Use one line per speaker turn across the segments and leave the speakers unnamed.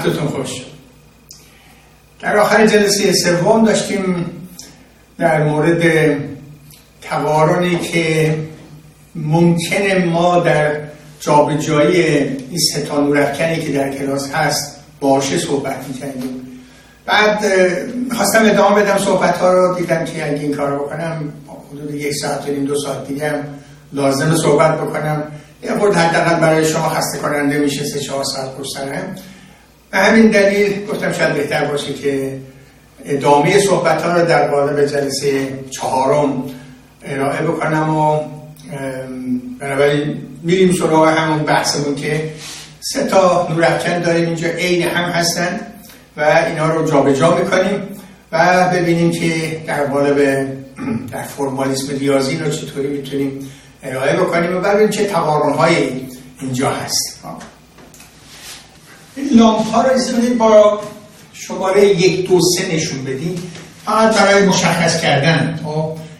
وقتتون خوش. در آخر جلسه سوم داشتیم در مورد توارنی که ممکنه ما در جابجایی این سه تا نورافکنی که در کلاس هست باشه صحبت می‌کردیم. بعد خواستم ادامه بدم صحبت ها رو، دیدم که اگه این کار رو بکنم حدود 1 ساعت و نیم 2 ساعت دیگه هم لازمه صحبت بکنم، یه خورده حداقل برای شما خسته کننده میشه 3-4 ساعت پشت سر هم. به همین دلیل گفتم شاید بهتر باشه که ادامه صحبت ها رو در قالب جلسه 4 ارائه بکنم و بنابراین میریم سراغ همون بحثمون که 3 تا نورافکن داریم اینجا عین هم هستن و اینا رو جابجا میکنیم و ببینیم که در قالب در فرمالیسم ریاضی رو چطوری میتونیم ارائه بکنیم و ببینیم چه تقارن‌هایی اینجا هست. این لامپ ها رو ایزید با شماره 1 2 3 نشون بدیم فقط برای مشخص کردن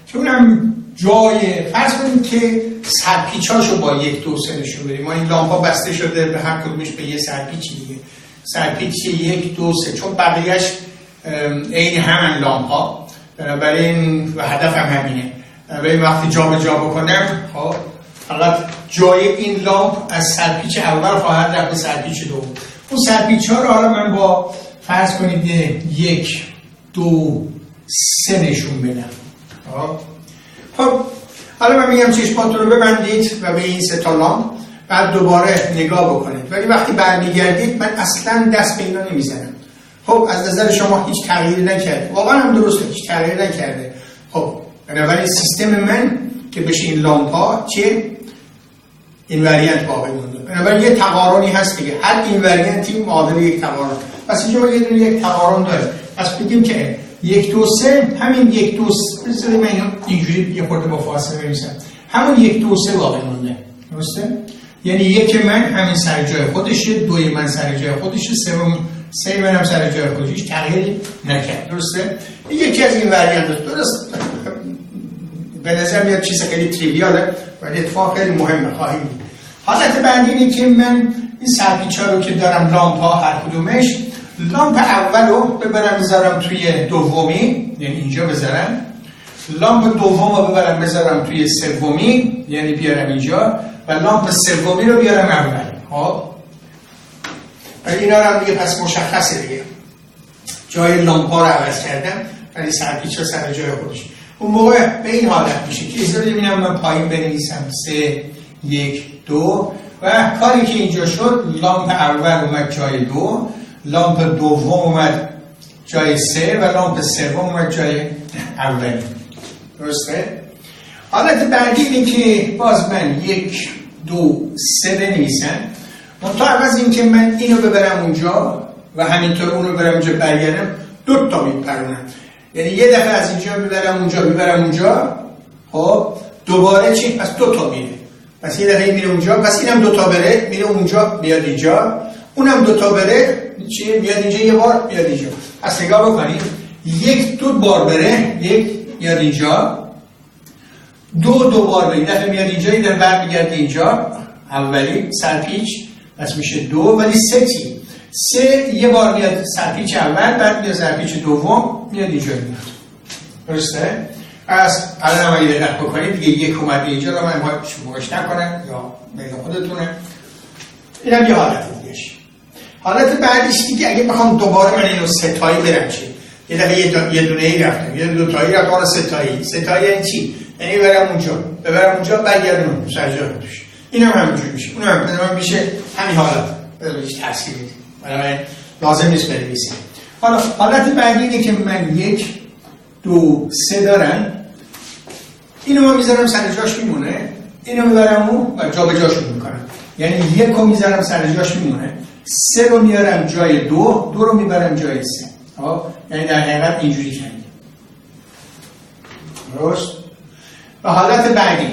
که اونم جای فرض کنیم که سرپیچاشو با 1 2 3 نشون بدیم. ما این لامپ ها بسته شده به هر کدومش به یه سرپیچی دیگه، سرپیچ 1 2 3 چون بقیهش عین همن لامپ ها، بنابراین و هدف هم همینه. بنابراین وقتی جابجا بکنم فقط جای این لامپ از سرپیچ اول خواهد رفت به سرپیچ دوم. اون سرپیچ ها رو حالا من با فرض کنید 1 2 3 نشون بدم. خب حالا من میگم چشماتون رو ببندید و به این 3 تا لامپ بعد دوباره نگاه بکنید، ولی وقتی برمیگردید من اصلا دست به اینا نمیزنم. خب از نظر شما هیچ تغییری نکرده، واقعا هم درسته هیچ تغییری نکرده. خب بنابراین سیستم من که بشه این لامپ ها چه اینوریانت باقی مونده. بنابراین یه تقارنی هست دیگه، هر اینوریانتی معادل یک تقارن. پس اینجا ما یه دونه یک تقارن داریم. پس بگیم که 1 2 3 همین 1 2 3 بذارید من اینجوری یه خورده با فاصله بنویسم. همون 1 2 3 باقی مونده. درسته؟ یعنی یک من همین سر جای خودشه، 2 من سر جای خودشه، 3 من هم سر جای خودش، تغییری نکرد. درسته؟ یکی از این وریانت درست به نظر میاد چیز خیلی تریویاله ولی اتفاق خیلی مهمه خواهیم دید. حالت بعدی اینه که من این سرپیچا رو که دارم لامپ ها هر کدومش، لامپ اول رو ببرم بذارم توی دومی یعنی اینجا بذارم، لامپ دوم رو ببرم بذارم توی سومی یعنی بیارم اینجا و لامپ سومی رو بیارم اول. خب اینا رو هم دیگه پس مشخصه دیگه، جای لامپ ها رو عوض کردم ولی سرپیچ رو سر جای خودش. اون موقع به این حالت میشه که ایزا ببینم من پایین بنویسم 3 1 2 و کاری که اینجا شد لامپ اول اومد جای 2، لامپ دوم اومد جای 3 و لامپ سوم اومد جای اولی. درسته؟ حالت بعدی اینه که باز من 1 2 3 بنویسم، منتها عوض این که من اینو ببرم اونجا و همینطور اونو ببرم اونجا برگردم 2 تا میپرونم، یعنی یه دفعه از اینجا میبرم اونجا خب دوباره چی؟ پس 2 تا میره، پس یه دفعه میره اونجا، پس اینم 2 تا بره میره اونجا میاد اینجا، اونم 2 تا بره چی؟ میاد اینجا یه بار میاد اینجا. پس نگاه بکنید 1 2 بار بره 1 میاد اینجا، 2 بار بره، یه دفعه میاد اینجا یه دفعه برمیگرده اینجا اولی سرپیچ پس میشه 2 ولی 3 تی 3 یه بار میاد سرپیچ اول بعد میاد سرپیچ دوم میاد اینجا میاد. درسته؟ پس الان هم اگه دقت بکنید دیگه 1 اومد اینجا رو من باش نکنم یا بین خودتونه. اینم یه حالت دیگهش. حالت بعدیش دیگه اگه بخوام دوباره من اینو 3 تایی برم چی؟ یه دفعه یه دونه ای رفتم یه 2 تایی رفتم 3 تایی. 3 تایی یعنی چی؟ یعنی ببرم اونجا برگردونم سر جای خودش. اینم همینجوری میشه. اونم میشه همین حالت. هیچ تأثیری نیست. لازم نیست بنویسیم. حالا حالت بعدی اینه که من 1 2 3 دارم، اینو من میذارم سر جاش میمونه، اینو میبرم اون و جا به جاشون میکنم، یعنی 1 رو میذارم سر جاش میمونه، 3 رو میارم جای 2 رو میبرم جای 3. یعنی در حقیقت اینجوری کردیم. درست؟ و حالت بعدی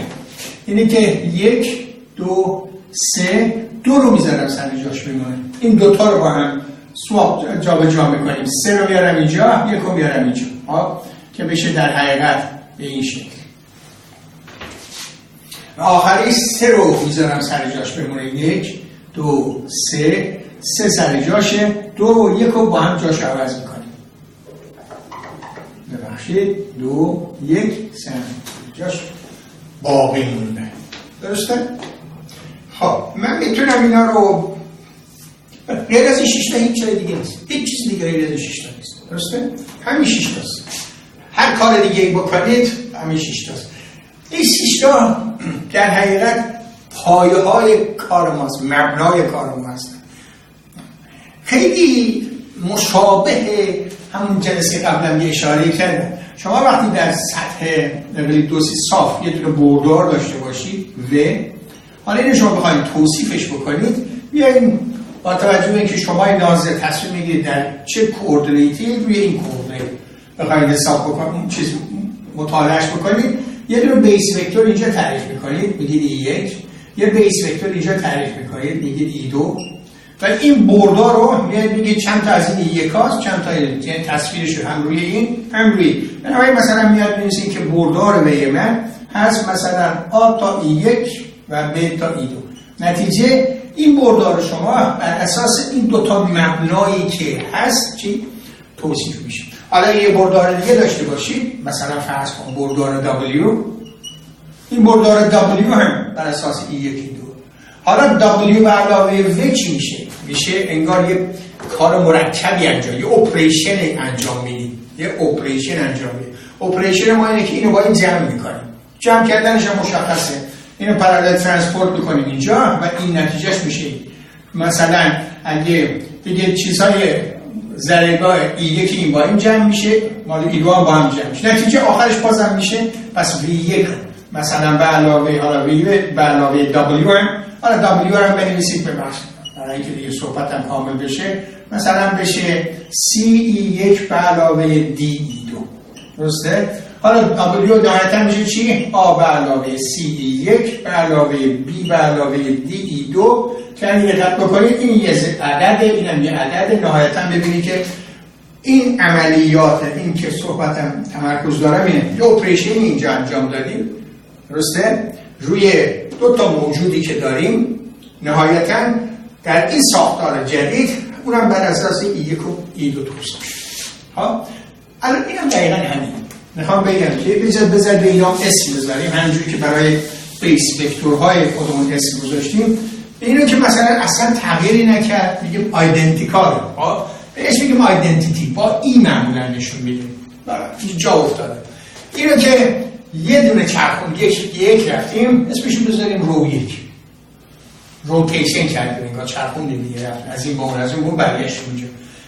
اینه که 1 2 3 2 رو میذارم سر جاش میمونه، این 2 تا رو با هم سواب جا به جا میکنیم، 3 رو میارم اینجا 1 رو میارم اینجا که بشه در حقیقت به این شکل. و آخری 3 رو میذارم سر جاش بمونه، 1 2 3 3 سر جاشه، 2 و 1 رو با هم جاش عوض میکنیم. ببخشید 2 1 3 جاش باقی مونده. درسته؟ خب من میتونم اینا رو غیر از این 6 تا هیچ چیز دیگه نیست، هیچ چیز دیگه غیر از 6 تا نیست. درسته؟ همین 6 تاست. هر کار دیگه ای بکنید همین 6 تاست. این 6 تا در حقیقت پایه های کار ماست، مبنای کار ما هستن. خیلی مشابه همون جلسه قبلا اشاره کردم. شما وقتی در سطح دوسی صاف یه دونه بردار داشته باشید و حالا اینو شما بخواید توصیفش بکنید، بیاین با توجه به اینکه شما ناظر تصمیم میگیرید در چه کوردینیتی روی این کوردینیت بخواید حساب بکنید، چیز مطالعهش بکنید، یه دونه بیس وکتور اینجا تعریف میکنید میگید E1، یه بیس وکتور اینجا تعریف میکنید میگید E2 و این بردار رو میگید چند تا از این E1 هاست، چند تا یعنی تصویرش هم روی این هم روی این. مثلا میاد می‌نویسید که بردار وی من هست مثلا A تا E1 و B تا E2. نتیجه این بردار شما بر اساس این دوتا مبنایی که هست چی توصیف میشه. حالا یه بردار دیگه داشته باشید، مثلا فرض کن بردار W، این بردار W هم بر اساس E1 E2. حالا W به علاوه و چی میشه؟ میشه انگار یه کار مرکبی انجام، یه اپریشن انجام میدید، یه اپریشن انجام میدید. اپریشن ما اینه که اینو با این جمع میکنیم، جمع کردنش هم مشخصه، اینو پارالل ترانسپورت میکنیم اینجا و این نتیجهش میشه. مثلا اگه دیگه چیزهای ذره‌گاه E1 این با این جمع میشه، مال E2 با هم جمع میشه، نتیجه آخرش بازم میشه پس V1 مثلا به علاوه حالا V به علاوه W هم، حالا W هم بنویسید ببخشید برای اینکه دیگه صحبت هم کامل بشه، مثلا بشه CE1 به علاوه DE2. درسته؟ حالا W نهایتا میشه چی؟ A به علاوه CE1 به علاوه B به علاوه DE2 که اگه دقت بکنید این یه عدده، اینم یه عدده. نهایتا ببینید که این عملیات، این که صحبتم تمرکز دارم اینه، یه اپریشن اینجا انجام دادیم، درسته؟ روی دو تا موجودی که داریم، نهایتا در این ساختار جدید اونم بر اساس E1 و E2 توصیف شد. ها الان اینم دقیقاً همین. میخوام بگم که بذار به اینا اسم بذاریم، همونجوری که برای بیس وکتورهای خودمون اسم گذاشتیم. اینو که مثلا اصلا تغییری نکرد میگیم آیدنتیکال، ها بهش میگیم آیدنتیتی، با این معمولا نشون میدیم. این جا افتاده. اینو که یه دونه چرخون یک رفتیم اسمش رو بذاریم رو یک. روتیشن کردیم، انگار چرخوندیم دیگه، رفتیم از این به اون، از اون برگشتیم اینجا.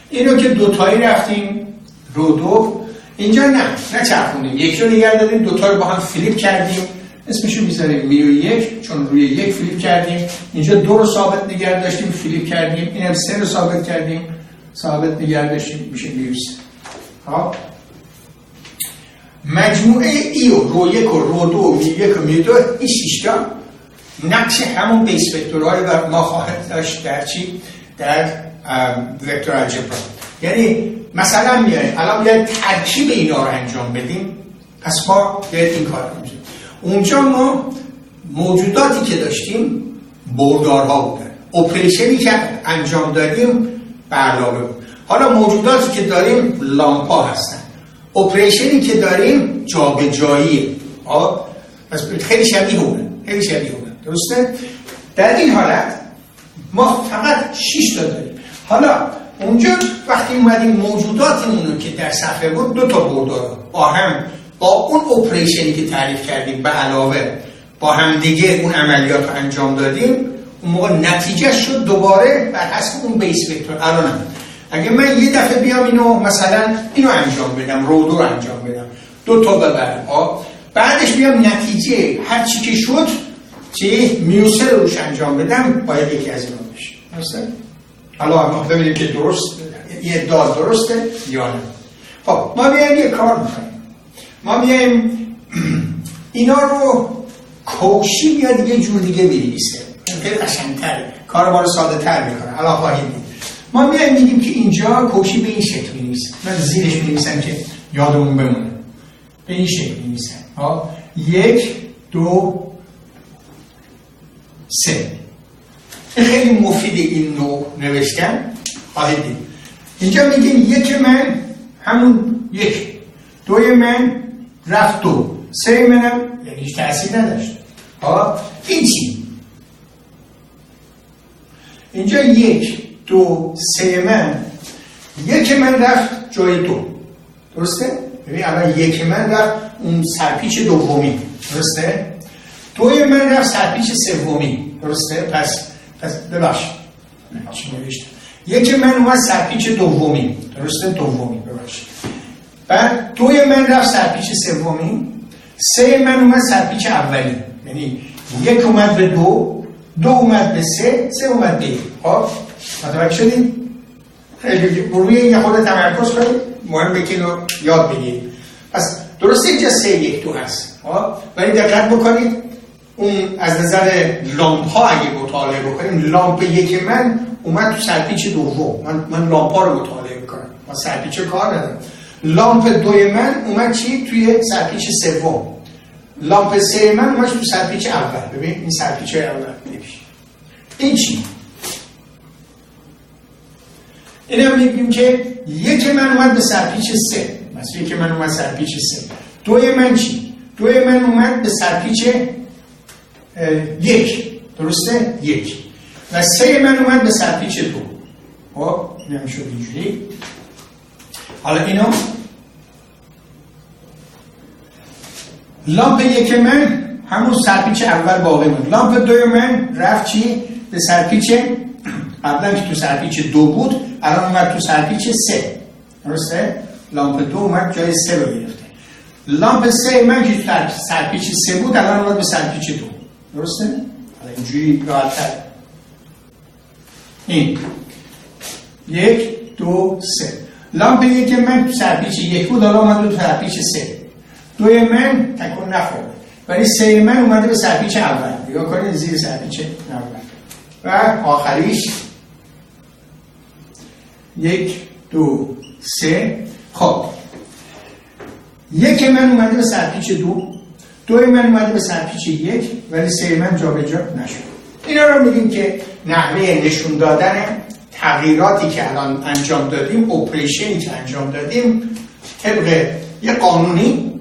اینو که دوتایی رفتیم رو دو، اینجا نه چرخوندیم، یکی رو نگه دادیم، دوتا رو با هم فلیپ کردیم، اسمش رو میذاریم میو یک، چون روی یک فلیپ کردیم. اینجا دو رو ثابت نگه داشتیم فلیپ کردیم، اینم سه رو ثابت کردیم ثابت نگه داشتیم، میشه میو سه. خب مجموعه ای و رو یک و رو دو و میو یک و میو دو، این شیشتا نقش همون بیس وکتورهای و ما خواهد داشت در چی؟ در وکتور الجبرا. یعنی مثلا میاییم الان بیاید ترکیب اینا رو انجام بدیم، پس ما بیاید این کار کنیم. اونجا ما موجوداتی که داشتیم بردارها بودن، اپریشنی که انجام دادیم به علاوه بود. حالا موجوداتی که داریم لامپا هستن، اپریشنی که داریم جابجاییه. پس خیلی شبیه اونه، خیلی شبیه اونه. درسته؟ در این حالت ما فقط 6 تا داریم. حالا اونجا وقتی اومدیم موجوداتمون رو که در صفحه بود دو تا بردار با هم با اون اپریشنی که تعریف کردیم به علاوه با هم دیگه اون عملیات رو انجام دادیم، اون موقع نتیجه شد دوباره بر حسب اون بیس وکتور. الان اگه من یه دفعه بیام اینو مثلا اینو انجام بدم، رو دو رو انجام بدم، دو تا ببرم، بعدش بیام نتیجه هر چی که شد چی میوسه رو روش انجام بدم، باید یکی از اینا بشه. درسته؟ حالا ما ببینیم که درست یه ادعا درسته یا نه. خب ما بیایم یه کار میکنیم، ما بیایم اینا رو کوشی بیاد یه جور دیگه بنویسه، خیلی قشنگ‌تره، کار ما رو ساده تر میکنه. الان خواهیم دید. ما بیایم میگیم که اینجا کوشی به این شکل می‌نویسه، من زیرش می‌نویسم که یادمون بمونه، به این شکل می‌نویسم. 1 2 3. خیلی مفید این نوع نوشتن خواهید دید. اینجا میگیم یک من همون یک، دوی من رفت دو، سه منم یعنی هیچ تأثیر نداشت. این چی؟ اینجا یک، دو، سه من، یک من رفت جای دو، درسته؟ ببین الان یک من رفت اون سرپیچ دومی، درسته؟ دوی من رفت سرپیچ سومی، درسته؟ پس ببخشید چی نوشتم؟ یک من اومد سرپیچ دومی، درسته؟ دومی، ببخشید. بعد دوی من رفت سرپیچ سومی، سه من اومد سرپیچ اولی، یعنی یک اومد به دو، دو اومد به سه، سه اومد به یک. خب متوجه شدیم؟ خیلی روی این خود تمرکز کنید، مهمه که اینو یاد بگیرید. پس درسته اینجا 3 1 2 هست، ولی دقت بکنید اون از نظر لامپ ها اگه مطالعه بکنیم، لامپ یک من اومد تو سرپیچ دوم، من لامپ ها رو مطالعه میکنم، من سرپیچ کار ندارم. لامپ دوی من اومد چی؟ توی سرپیچ سوم. لامپ سه من اومد تو سرپیچ اول. ببین این سرپیچ اول نمیشه. این چی؟ این هم میگیم که یک من اومد به سرپیچ سه، مثلا یک من اومد سرپیچ سه. دوی من چی؟ دوی من اومد به سرپیچ یک، درسته؟ یک. و سه من اومد به سرپیچ دو. خب این هم شد اینجوری. حالا اینو لامپ یک من همون سرپیچ اول باقی بود. لامپ دوی من رفت چی؟ به سرپیچ قبلا که تو سرپیچ دو بود الان اومد تو سرپیچ سه، درسته؟ لامپ دو اومد جای سه رو گرفته. لامپ سه من که تو سرپیچ سه بود الان اومد به سرپیچ دو، درسته؟ حالا اینجوری راحت‌تر. این یک دو سه. لامپ یک من تو سرپیچ یک بود الان اومد تو سرپیچ سه. دوی من تکون نخورده ولی سه من اومده به سرپیچ اول. نگاه کنید زیر سرپیچ اول. و آخریش یک دو سه. خب یک من اومده به سرپیچ دو، دوی من اومده به سرپیچ یک، ولی سه من جا به جا نشد. اینا رو میگیم که نحوه نشون دادن تغییراتی که الان انجام دادیم، اپریشنی که انجام دادیم طبق یه قانون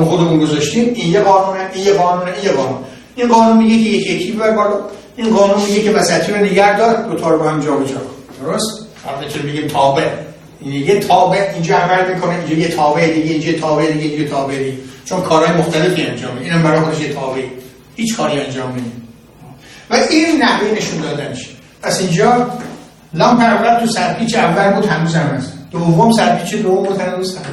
خودمون گذاشتیم. این یه قانونه، این یه قانونه، این یه قانون. این قانون میگه که یکی یکی ببر بالا، این قانون میگه که وسطی رو نگه دار، دو تا رو با هم جابجا کن. درست؟ البته میگیم تابع. این یه تابع اینجا عمل میکنه، اینجا یه تابع دیگه، اینجا یه تابع دیگه، اینجا تابع دیگه. چون کارهای مختلفی انجام میده. اینم برای خودش یه تابع. هیچ کاری انجام نمیده. و این نحوه نشون دادنش. پس اینجا لامپ اول تو سرپیچ اول بود، هنوز هم هست. دوم سرپیچ دوم بود، هنوز هست.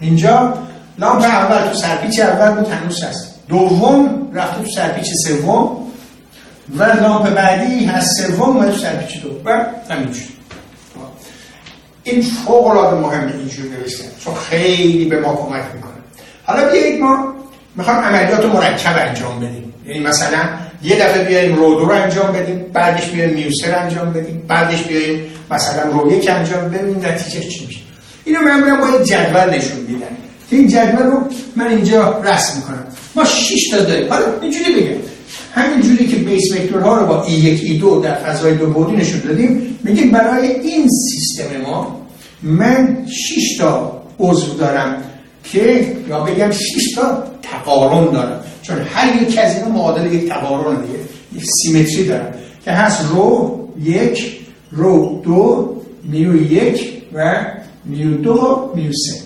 اینجا لامپ اول تو سرپیچ اول بود، هنوز هست. دوم رفت تو سرپیچ سوم و لامپ بعدی از سوم اومد تو سرپیچ دو و همین شد. این فوق‌العاده مهمه اینجور نوشتن چون خیلی به ما کمک میکنه. حالا بیایید ما میخوایم عملیات مرکب انجام بدیم. یعنی مثلا یه دفعه بیایم رو 2 رو انجام بدیم، بعدش بیایم نیوسه رو انجام بدیم، بعدش بیایم مثلا رو 1 انجام بدیم، نتیجه چی میشه. اینو معمولا با این جدول نشون میدن. این جدول رو من اینجا رسم میکنم. ما 6 تا داریم. حالا اینجوری بگم، همین جوری که بیس وکتورها رو با E1 E2 در فضای دو بعدی نشون دادیم، میگیم برای این سیستم ما من 6 تا عضو دارم که یا بگم 6 تا تقارن دارم، چون هر یک از اینا معادل یک تقارن دیگه، یک سیمتری دارم که هست رو 1 رو 2 میو 1 و میو 2 میو 3.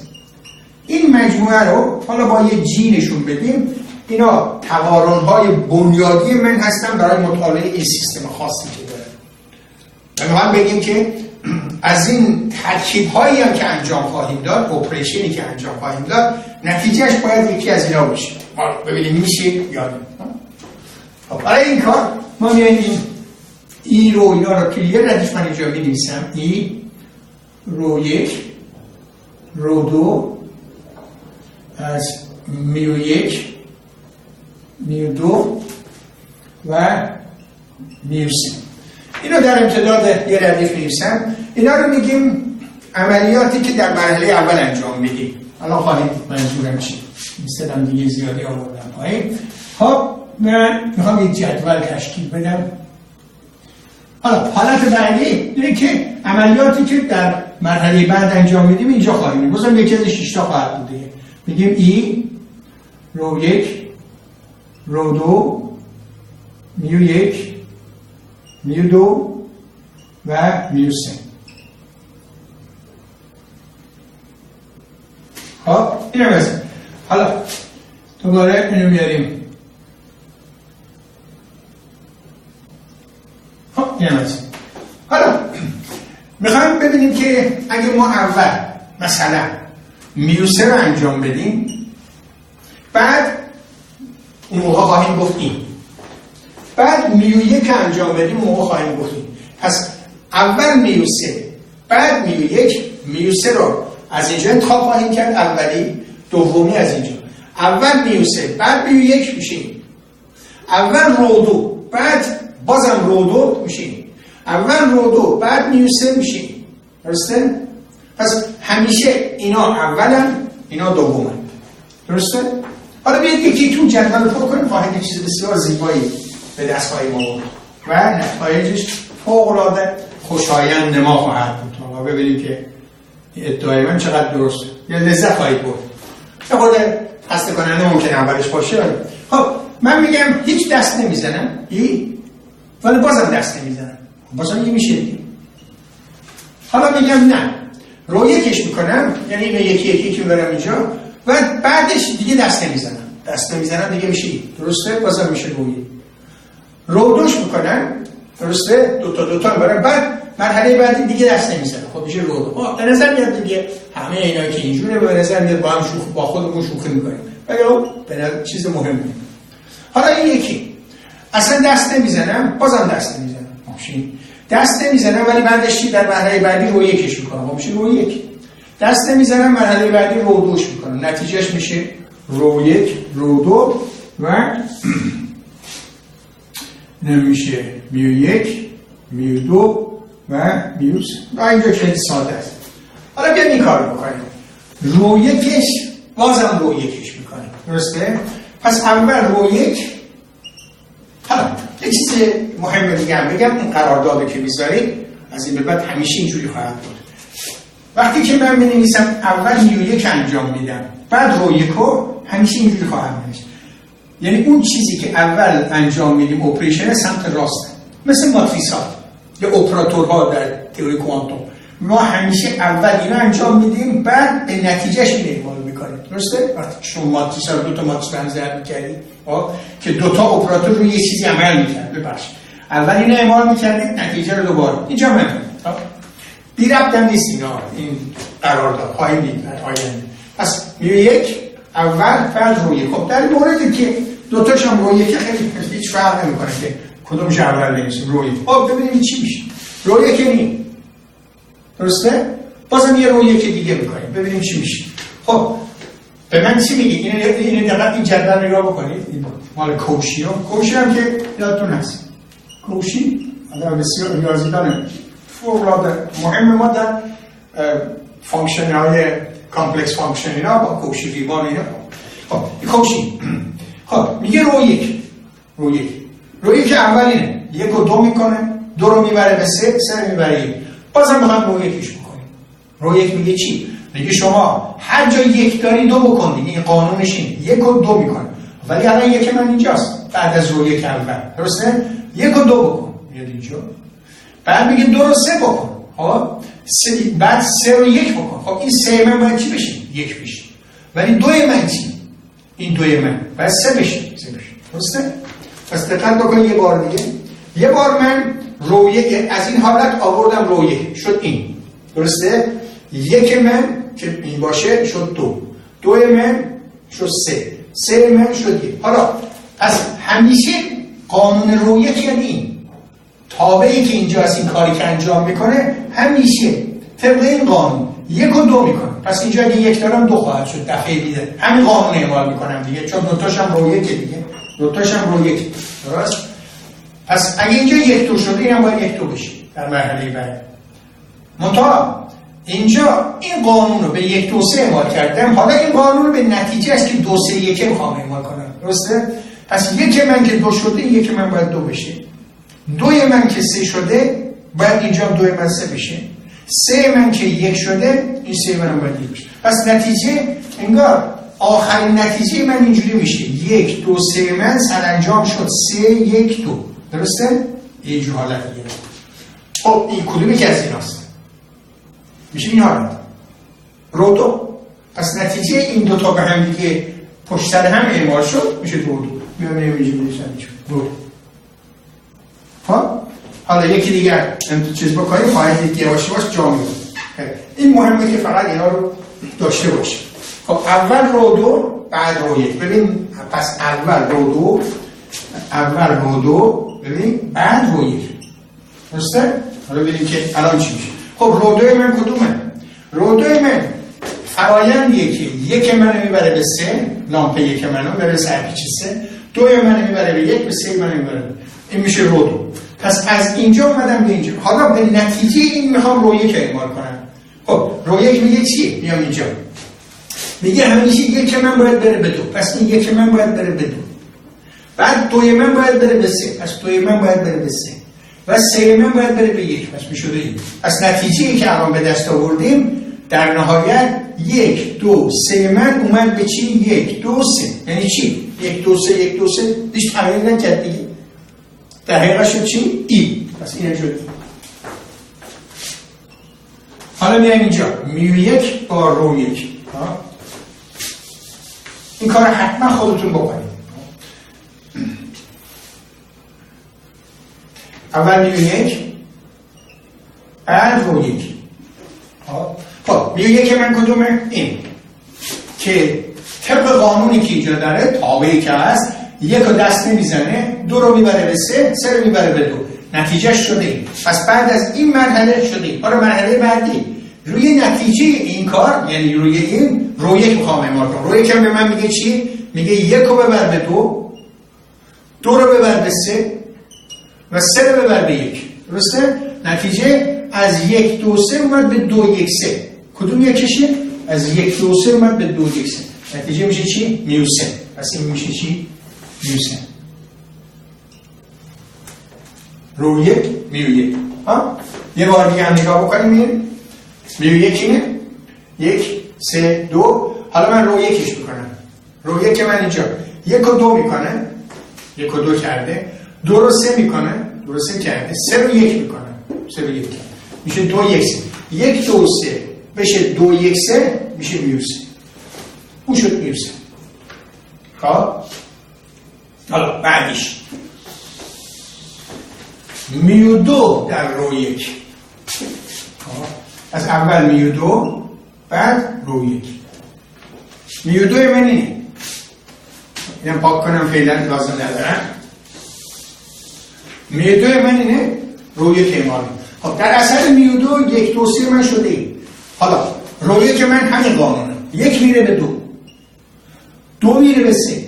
این مجموعه رو حالا با یه جی نشون بدیم. اینا تقارن‌های بنیادی من هستن برای مطالعه این سیستم خاصی که داره. و ما بگیم که از این ترکیب‌هایی هم که انجام خواهیم داد، اپریشنی که انجام خواهیم داد، نتیجهش باید یکی از اینا باشه. ببینیم میشه یا نه. خب برای این کار ما میایم این ای رو اینا رو توی یه ردیف من اینجا می‌نویسم. ای رو 1 رو 2 از میو 1 میو 2 و میو 3. اینو در امتداد یه ردیف می‌نویسم. اینا رو میگیم عملیاتی که در مرحله اول انجام میدیم. الان خواهید منظورم چی؟ مثلا دیگه زیادی آوردم پایین. خب من میخوام یک جدول تشکیل بدم حالا حالت بعدی اینه که عملیاتی که در مرحله بعد انجام میدیم اینجا خواهیم دید. بازم یکی از 6 تا خواهد بود دیگه. میگیم ای رو 1 رو 2 میو 1 میو 2 و میو 3. خب اینو بزن. حالا دوباره اینو بیاریم. خب اینو بزن. حالا میخوایم ببینیم که اگه ما اول مثلا میو 3 رو انجام بدیم، بعد اون موقع خواهیم گفتیم، بعد میو 1 انجام بدیم اون موقع خواهیم گفتیم. پس اول میو 3 بعد میو 1، میو 3 رو از اینجا انتخاب خواهیم کرد، اولی، دومی از اینجا. اول میو 3 بعد میو 1 میشه، اول رو 2 بعد بازم رو 2 میشه، اول رو 2 بعد میو 3 میشه. درسته؟ پس همیشه اینا اولن اینا دومن. درسته؟ حالا بیاید یکی تو جدول پر کنیم، خواهید چیز بسیار زیبایی به دست خواهیم آورد و نتایجش فوق‌العاده خوشایند ما خواهد بود. ما ببینیم که ادعای من چقدر درسته. یا لذت خواهید برد. یه خورده خسته کننده ممکنه اولش باشه. خب من میگم هیچ دست نمیزنم، ولی بازم دست نمیزنم، بازم یه میشه دیگه. حالا میگم نه، رو 1 میکنم، یعنی اینو یکی میبرم اینجا و بعدش دیگه دست نمیزنم دیگه میشه. درسته؟ بازم میشه رو 2 میکنم. درسته؟ دو تا میبرم، بعد مرحله بعدی دیگه دست نمیزنم. خب میشه رو 2. به نظر میاد دیگه همه اینا که اینجوره به نظر میاد با هم با خودمون شوخی میکنیم، ولی به نظر چیز مهمه. حالا این یکی اصلا دست نمیزنم، بازم دست نمیزنم، دست نمیزنم، ولی بعدش در مرحله بعدی رو 1 میکنم، میشه رو 1. دست نمیزنم، مرحله بعدی رو 2 میکنم، نتیجهش میشه رو 1 رو 2 و نمیشه میو 1 میو 2 و میو 3. و اینجا خیلی ساده است. حالا بیایم این کار بکنیم. رو 1 بازم رو 1 میکنیم. درسته؟ پس اول رو 1. حالا یه چیز مهم دیگه هم بگم، این قراردادی که میذارید از این به بعد همیشه اینجوری خواهد بود. وقتی که من بنویسم اول میو 1 انجام میدم بعد رو 1 رو همیشه اینجوری خواهم نوشت. یعنی اون چیزی که اول انجام میدیم اپریشن سمت راسته، مثل ماتریس‌ها یا اپراتورها در تئوری کوانتوم. ما همیشه اول اینو انجام میدیم بعد به نتیجهش اعمال میکنیم. درسته؟ وقتی شما ماتریس رو دو تا ماتریس هم ضرب می‌کردید که دو تا اپراتور رو یه چیزی عمل می‌کرد، ببخشید اول اینو اعمال می‌کردید نتیجه رو دوباره اینجا می‌کنید. بی ربط هم نیست اینا، این قرارداد خواهیم دید در آینده. پس میو 1 اول بعد رو 1. خب در موردی که دو تاش هم رو 1 خیلی هیچ فرق نمی‌کنه که کدومش اول نمیشه رو 1. خب ببینیم چی میشه. رو 1 نیم. درسته؟ بازم یه رو 1 دیگه می‌کنیم ببینیم چی میشه. خب به من چی میگی؟ این دقیقاً این جدول نگاه بکنید. این مال کوشی هم که یادتون هست. کوشی آدم بسیار ریاضیدان فوق‌العاده مهم ما در فانکشن‌های کامپلکس فانکشن اینا با کوشی ریوان اینا. خب کوشی خب میگه رو 1 اول اینه 1 رو 2 میکنه، 2 رو میبره به 3 رو میبره 1. بازم میخوام رو 1 میکنیم. رو 1 میگه چی؟ میگه شما هر جا 1 داری 2 بکن دیگه، این قانونش اینه 1 رو 2 میکنه. ولی الان 1 من اینجاست بعد از رو 1 اول. درسته؟ 1 رو 2 بکن میاد اینجا، بعد میگه 2 رو 3 بکن. خب بعد 3 رو 1 بکن. خب این 3 من باید چی بشه؟ 1 بشه. ولی 2 من چی؟ این 2 من باید 3 بشه. درسته؟ پس دقت بکن یه بار دیگه. یه بار من رو 1 از این حالت آوردم رو 1 شد این. درسته؟ 1 من که این باشه شد 2 من شد 3 من شد 1. حالا پس همیشه قانون رو 1 یعنی این تابعی که اینجا از این کاری که انجام میکنه همیشه طبق این قانون 1 و 2 میکنه. پس اینجا اگه 1 دارم 2 خواهد شد دفعه دیگه همین قانون اعمال میکنم دیگه، چون دوتاش هم رو 1 دیگه، دوتاش هم رو 1. درست؟ پس اگه اینجا 1 2 شده اینم باید 1 2 بشه در مرحله بعد. منتها اینجا این قانون رو به 1 2 3 اعمال کردم، حالا این قانون رو به نتیجه است که 2 3 1 میخوام اعمال کنم. درسته؟ پس 1 من که 2 شده 1 من باید 2 بشه. دوی من که 3 شده باید اینجا 2 من 3 بشه، 3 من که 1 شده این 3 من هم باید 1 بشه. پس نتیجه انگار آخرین نتیجه من اینجوری میشه 1 2 3 من سرانجام شد 3 1 2. درسته؟ اینجور حالت دیگه. خب این کدومی که از ایناست؟ میشه این حالت رو 2. پس نتیجه این دوتا به هم دیگه پشت سر هم اعمال شد میشه 2 2. میام اینجوری بنویسم اینجوری 2. خب حالا یکی دیگر چیز بکنیم فایل دیگه باشه جا میاد. این مهمه که فقط اینا رو داشته باشه. خب اول رو 2 بعد رو 1. ببین پس اول رو 2 ببین بعد رو 1. درسته؟ حالا ببینیم که الان چی میشه. خب رو 2 من کدومه؟ رو 2 من فرایندیه که 1 منو میبره به 3 لامپ 1 منو میبره سرپیچ 3 2 منو میبره به 1 به 3 منو میبره. این میشه رو 2. پس از اینجا اومدم به اینجا. حالا به نتیجه این میخوام رو 1 اعمال کنم. خب رو 1 میگه چیه؟ میام اینجا میگه همیشه 1 من باید بره به 2. پس این 1 من باید بره به 2. بعد 2 من باید بره به 3. پس 2 من باید بره به 3 و 3 من باید بره به 1. پس میشده این. پس نتیجه ای که الان به دست آوردیم در نهایت 1 2 3 من اومد به چی؟ 1 2 3. یعنی چی؟ 1 2 3 1 2 3 هیچ تغییری نکرد دیگه. در حقیقت شد چی؟ ای. پس این شد. حالا میایم اینجا میو 1 با رو 1. این کار حتما خودتون بکنید. اول میو 1 بعد رو 1. خب میو 1 من کدومه؟ این که طبق قانونی که اینجا داره تابعی که هست 1 رو دست نمیزنه 2 رو میبره به 3 3 رو میبره به 2. نتیجه شده این. پس بعد از این مرحله شده این. حالا مرحله بعدی روی نتیجه این کار یعنی روی این رو 1 میخوام اعمال کنم. رو 1 به من میگه چی؟ میگه 1 رو ببر به 2 2 رو ببر به 3 و 3 رو ببر به 1. درسته؟ نتیجه از 1 2 3 اومد به 2 1 3. کدوم یکیشه؟ از 1 2 3 اومد به 2 1 3. نتیجه میشه چی؟ میو 3. پس این میشه چی؟ میو 3. رو 1 میو 1. ها؟ یه بار دیگه هم نگاه بکنیم میبینیم. میو 1 اینه 1 3 2. حالا من رو 1ش میکنم. رو 1 من اینجا 1 و 2 میکنه 1 و 2 کرده 2 رو 3 میکنه 2 رو 3 کرده 3 رو 1 میکنه 3 رو 1 کرده میشه 2 1 3. 1 2 3 بشه 2 1 3 میشه میو 3. اون شد میو 3. خب حالا بعدیش میو 2 در رو 1. از اول میو 2 بعد رو 1. میو 2 من اینه. اینم پاک کنم فعلا لازم ندارم. میو 2 من اینه رو 1 اعمال. خب در اثر میو 2 1 2 3 من شده ای. حالا رو 1 من همین قانونه. 1 میره به 2 2 میره به 3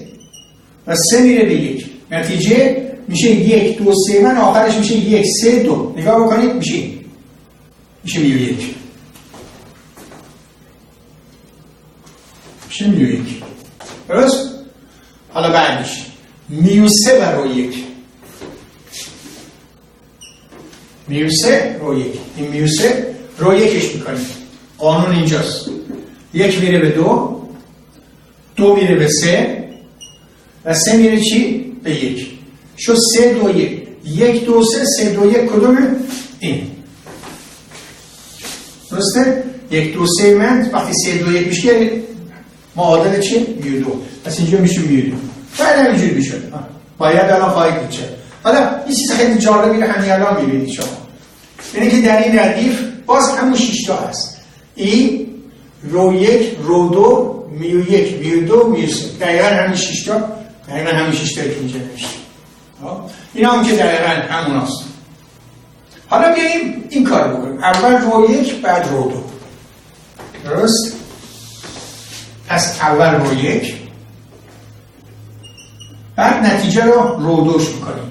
و 3 میره به 1. نتیجه میشه 1 2 3 من آخرش میشه 1 3 2. نگاه بکنید میشه میو 1. میشه میو 1. درست؟ حالا بعدش میو 3 و رو 1. میو 3 رو 1. این میو 3 رو 1ش میکنیم. قانون اینجاست. 1 میره به 2 2 میره به 3 و 3 میره چی؟ به 1. شد 3 2 1. 1 2 3 3 2 1 کدومه؟ این. درسته؟ 1 2 3 من وقتی 3 2 1 میشه معادل چی؟ میو 2. پس اینجا میشه میو 2. بعد همینجوری میشه. باید الان خواهید دید چه. حالا این چیز خیلی جالبی رو همین الان میبینید شما. یعنی که در این ردیف باز همون 6 تا هست. این رو 1 رو 2 میو 1 میو 2 میو 3. دقیقاً همین 6 تا دقیقاً همین 6 تا که اینجا نوشته. اینا هم که دقیقاً همون هست. حالا بیاییم این کار بکنیم. اول رو 1 بعد رو 2. درست؟ پس اول رو 1 بعد نتیجه رو 2ش میکنیم.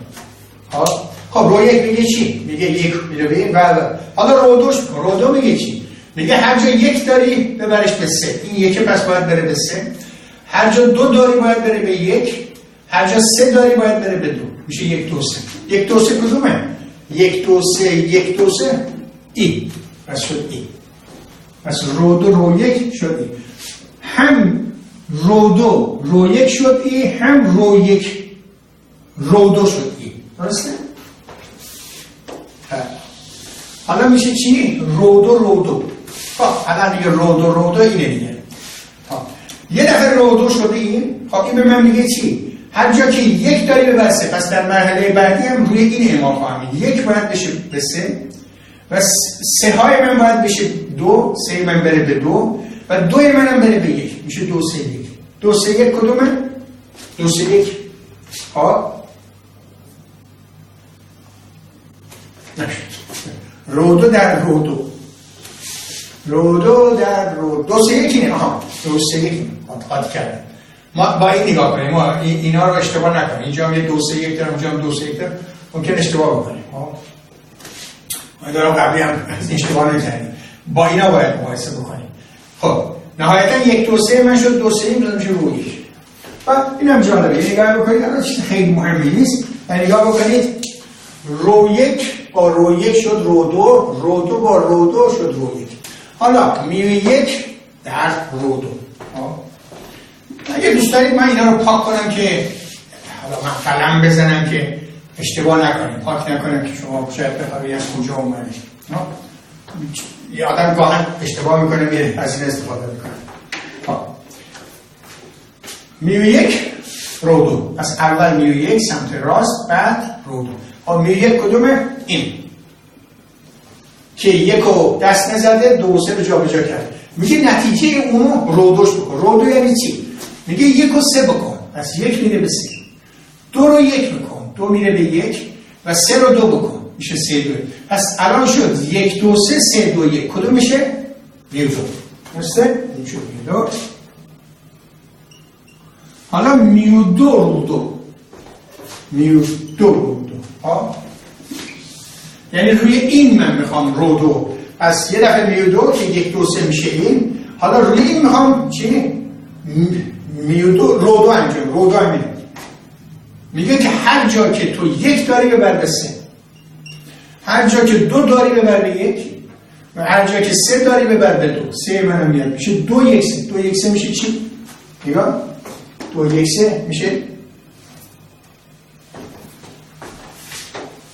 خب رو 1 میگه چی؟ میگه 1 میره به این بعد حالا رو 2ش میکنیم. رو 2 میگه چی؟ میگه هر جا 1 داری ببرش به 3. این 1 پس باید بره به 3. هر جا 2 داری باید بره به 1. هر جا 3 داری باید بره به 2. میشه 1 2 3. 1 2 3 کدومه؟ 1 2 3 1 2 3 ای. پس شد ای. پس رو 2 رو 1 شد ای. هم رو 2 رو 1 شد ای، هم رو 1 رو 2 شد ای. درسته؟ حالا میشه چی؟ رو 2 رو 2. خب الان دیگه رو 2 رو 2 اینه دیگه. یه دفعه رو 2 شده این. خب این به من میگه چی؟ هر جا که 1 داری به 3، پس در مرحله بعدی هم روی این اعمال خواهم دید. 1 باید بشه به 3 و 3 های من باید بشه 2، 3 من بره به 2 و 2 منم بره به 1. میشه 2 3 1. 2 3 1 کدومه؟ 2 3 1. خب نشد. رو 2 در رو 2. رو 2 در رو 2 3 1 اینه. آها 2 3 1 قاطی کردم. ما با این نگاه کنیم، ما اینا رو اشتباه نکنیم. اینجا هم یه 2 3 1 دارم، اونجا هم 2 3 1 دارم، ممکن اشتباه بکنیم. ما دارم قبلی هم اشتباه نکردیم. با اینا باید مقایسه بکنیم. خب نهایتا 1 2 3 من شد 2 3 این میشه رو 1. بعد اینم جالبه. یه نگاه بکنید، الان چیز خیلی مهمی نیست. نگاه بکنید، رو 1 با رو 1 شد رو 2، رو 2 با رو 2 شد رو 1. حالا میو 1 در رو 2. اگه دوست دارید من اینا رو پاک کنم که حالا من قلم بزنم که اشتباه نکنیم، پاک نکنم که شما شاید بخوابید از کجا اومده. یه آدم گاهن اشتباه میکنه میره از این استفاده میکنه. میو 1 رو 2. پس اول میو 1 سمت راست، بعد رو 2. خب میو 1 کدومه؟ این که 1 رو دست نزده 2 و 3 رو جا به جا کرد. میگه نتیجه اونو رو 2 بکن. رو 2 یعنی چی؟ میگه 1 و 3 بکن. پس 1 میره به 3. 2 رو 1 بکن. 2 میره به 1 و 3 رو 2 بکن. میشه 3 2. پس الان شد 1 2 3 3 2 1. کدوم میشه؟ میو 2. درسته؟ این شد میو 2. حالا میو 2 رو 2. میو 2 رو 2. ها؟ یعنی روی این من میخوام رو 2. پس یه دفعه میو 2 که 1 2 3 میشه این. حالا روی این میخوام چی؟ میو 2 رو 2 انجام. رو 2 همینه. میگه که هر جا که تو 1 داری ببر به 3. هر جا که 2 داری ببر به 1 و هر جا که 3 داری ببر به 2. 3 منم میاد میشه 2 1 3. 2 1 3 میشه چی؟ نگاه 2 1 3 میشه.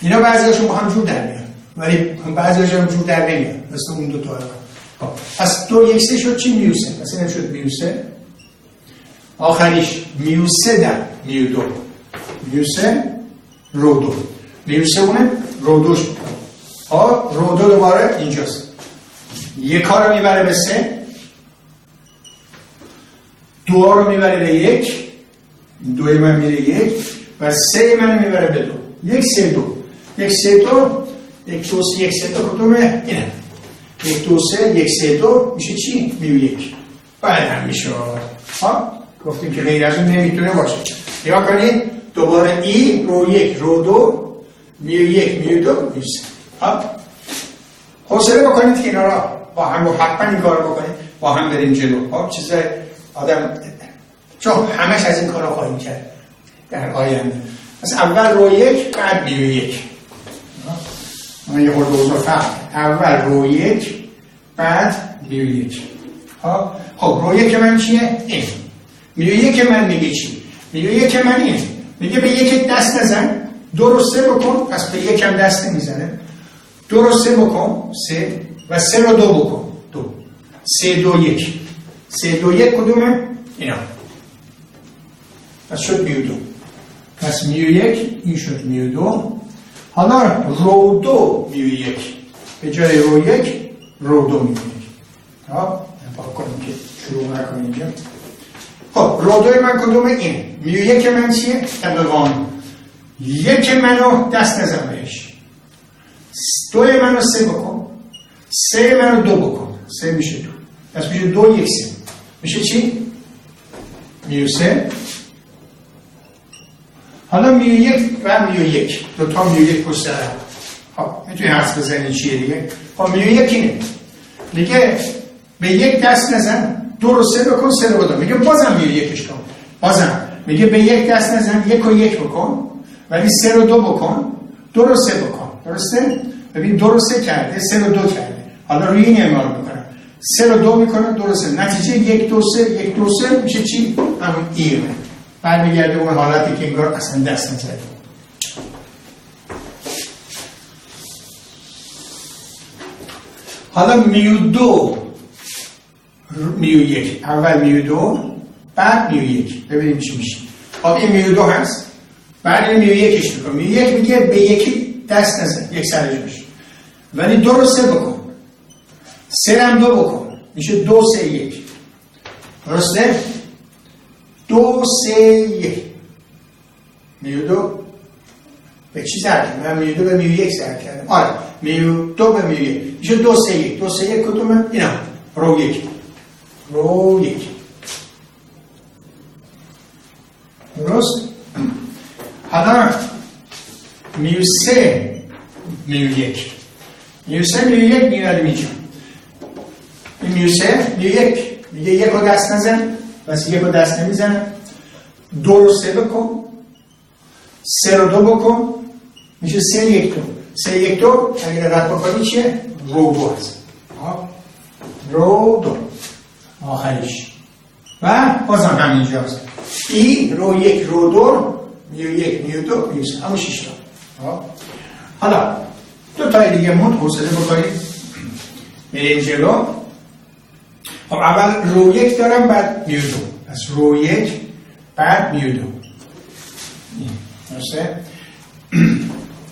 اینا بعضیاشون با هم جور در میاد ولی بعضیاشون هم جور در نمیاد، مثل اون دو تا. پس 2 1 3 شد چی؟ میو 3. پس اینم شد میو 3. آخریش میو 3 در میو 2. میو 3 رو 2. میو 3 اونه رو 2 شد. رو 2 دوباره اینجاست. 1 رو میبره به 3. 2 رو میبره به 1. 2 من میره 1 و 3 من میبره به 2. 1 3 2. 1 3 2. 1 2 3 1 3 2 کدومه؟ اینه. 1 2 3 1 3 2 میشه چی؟ میو 1. باید هم میشه. گفتیم که غیر از اون نمیتونه باشه. نگاه کنید دوباره ای رو 1 رو 2 میو 1 میو 2 میو 3. حوصله بکنید که اینا را با هم حتما این کار بکنید، با هم بریم جلو. چیز آدم چون همش از این کارا خواهیم کرد در آینده. پس اول رو 1 بعد میو 1. من یه خورده اوضاع فرق. اول رو 1 بعد میو 1. خب رو 1 من چیه؟ این. میو 1 من میگه چی؟ میو 1 من این. میگه به 1 دست نزن، 2 رو 3 بکن. پس به 1 هم دست نمیزنه. 2 رو 3 بکن 3 و 3 رو 2 بکن 2. 3 2 1. 3 2 1 کدومه؟ اینا. پس شد میو 2. پس میو 1 این شد میو 2. حالا رو 2 میو 1 به جای رو 1 رو 2 میو 1. پاک کنیم که شروع نکنیم اینجا. خب رو 2 من کدومه؟ این. میو 1 من چیه؟ طبقان. 1 منو دست نزن بهش. 2 منو 3 بکن. 3 منو 2 بکن. 3 میشه 2. پس میشه 2 1 3. میشه چی؟ میو 3. حالا میو 1 و میو 1 دو تا میو 1 پشت سر هم. خب میتونی حدس بزنی چیه دیگه؟ خب میو 1 اینه. میگه به 1 دست نزن، 2 رو 3 بکن 3 رو 2. میگه بازم میو 1ش کن. بازم میگه به 1 دست نزن، 1 و 1 بکن ولی 3 رو 2 بکن، 2 رو 3 بکن. درسته؟ ببین 2 رو 3 کرده، 3 رو 2 کرده. حالا روی این اعمال میکنم، 3 رو 2 میکنم، 2 رو 3. نتیجه 1 2 3 1 2 3 میشه چی؟ همون ایمه. برمیگرده اون حالتی که انگار اصلا دست نزده. حالا میو 2 میو 1، اول میو 2 بعد میو 1. ببینیم چی میشه. خب این میو 2 هست، بعد این میو 1ش میکنم. میو 1 میگه به یکی دست نزن، یک سرش بشه، ولی 2 رو 3 بکن، 3 هم 2 بکن، میشه 2 3 1. درسته؟ 2 3 1. میو 2 به چی زر کردم؟ من میو 2 به میو 1 زر کردم. آره میو 2 به میو 1 میشه 2 3 1. 2 3 1 کدومه؟ اینا رو 1 رو 1. درست؟ حالا میو 3 میو 1 میو 3 میو 1 میاد میجا. این میو 3 میو 1 میگه 1 رو دست نزن، بس 1 رو دست نمیزنه. 2 رو 3 بکن، 3 رو 2 بکن، میشه 3 1 2. 3 1 2 اگر رد بکنی چیه؟ رو 2 هست. رو 2 آخریش و بازم همینجاست. ای رو 1 رو 2 میو 1 میو 2 میو 3 همون 6 تا. حالا دو تای دیگه مون حوصله بکنید بریم جلو. خب اول رو 1 دارم بعد میو 2. پس رو 1 بعد میو 2. درسته؟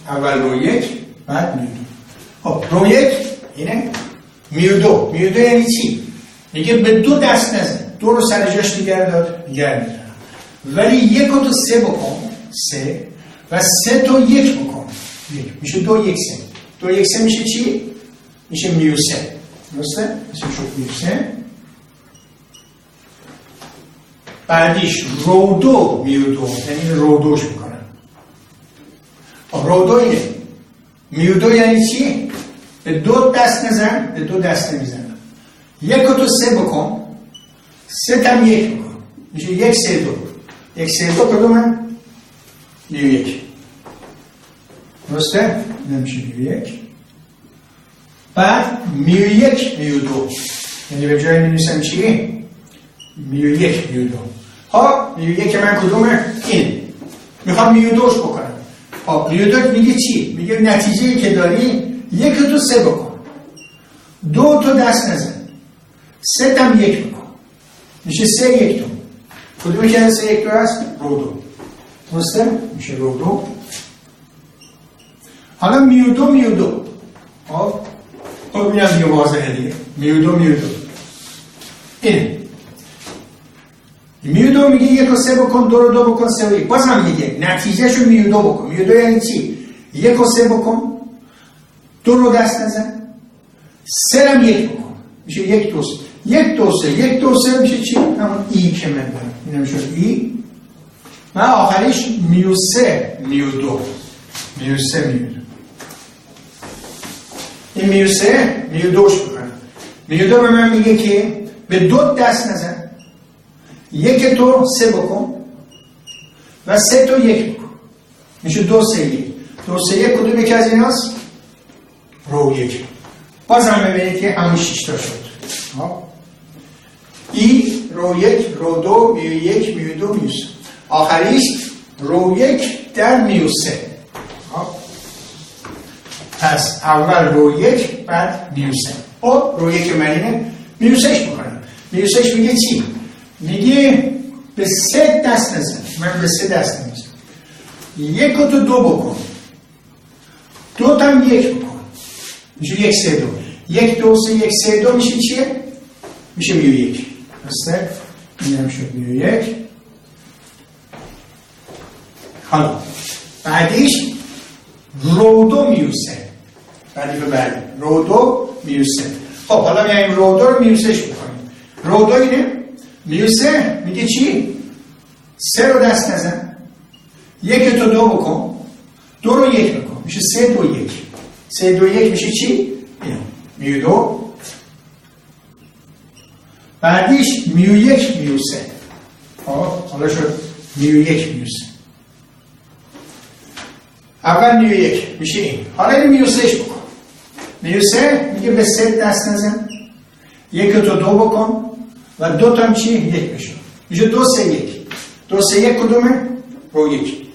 اول رو 1 بعد میو 2. خب رو 1 اینه، میو 2. میو 2 یعنی چی؟ میگه به 2 دست نزن، 2 رو سر جاش نگه داد، نگه میدارم، ولی 1 رو تو 3 بکن، 3 و 3 تو 1 بکن، 1 میشه 2 1 3. 2 1 3 میشه چی؟ میشه میو 3. درسته؟ میشه شد میو 3. بعدیش رو 2 میو 2 یعنی رو 2ش میکنم. رو 2 اینه، میو 2 یعنی چی؟ به 2 دست نزن، به 2 دست نمیزنم. 1 رو تو 3 بکن، 3 تم 1 بکن، میشه 1 3 2. 1 3 2 کدومه؟ میو 1. درسته؟ نمیشه میو 1. بعد میو 1 میو 2 یعنی به جای می‌نویسم چی؟ میو 1 میو 2. ها میو 1 من کدومه؟ این. میخوام میو 2ش بکنم. خب میو 2 میگه چی؟ میگه نتیجه‌ای که داری 1 رو تو 3 بکن، 2 تو دست نزن، 3 تم 1 بکن، میشه 3 1 2. کدومی که 3 1 2 هست؟ رو 2. درسته؟ میشه رو 2. حالا میو 2 میو 2. خب اینم دیگه واضحه دیگه. میو 2 میو 2 اینه. میو 2 میگه 1 رو 3 بکن، 2 رو 2 بکن، 3 رو 1. باز هم میگه نتیجهشو میو 2 بکن. میو 2 یعنی چی؟ 1 رو 3 بکن، 2 رو دست نزن، 3 هم 1 بکن، میشه 1 2 3. 1 2 3 1 2 3 میشه چی؟ همون ای که من دارم. اینم شد ای. و آخریش میو 3 میو 2. میو 3 میو 2. این میو 3 میو 2ش بکنم. میو 2 به من میگه که به 2 دست نزن، 1 تو 3 بکن و 3 تو 1 بکن، میشه 2 3 1. 2 3 1 کدوم یکی از ایناست؟ رو 1. باز هم ببینید که همون 6 تا شد. ای رو 1 رو 2 میو 1 میو 2 میو 3. آخریش رو 1 در میو 3. پس اول رو 1 بعد میو 3. خب رو 1 من اینه، میو 3ش بکنم. میو 3ش میگه چی؟ میگه به 3 دست نزن. من به 3 دست نمیزنم. 1 رو تو 2 بکن، 2 تم 1 بکن، میشه 1 3 2. 1 2 3 1 3 2 میشه چیه؟ میشه میو 1. درسته؟ این هم شد میو 1. حالا بعدیش رو 2 میو 3. بعدی به بعدی رو 2 میو 3. خب حالا میایم رو 2 رو میو 3 ش بکنیم. رو 2 اینه، میو 3 میگه چی؟ 3 رو دست نزن، 1 تو 2 بکن، 2 رو 1 بکن، میشه 3 2 1. 3 2 1 میشه چی؟ اینو میو 2. بعدیش میو 1 میو 3. حالا شد میو 1 میو 3. اول میو 1 میشه این. حالا این میو 3 بکن. میو 3 میگه به 3 دست نزن، 1 تو 2 بکن و 2 تا هم چی؟ 1 بشه. میشه 2 3 1. 2 3 1 کدومه؟ رو 1.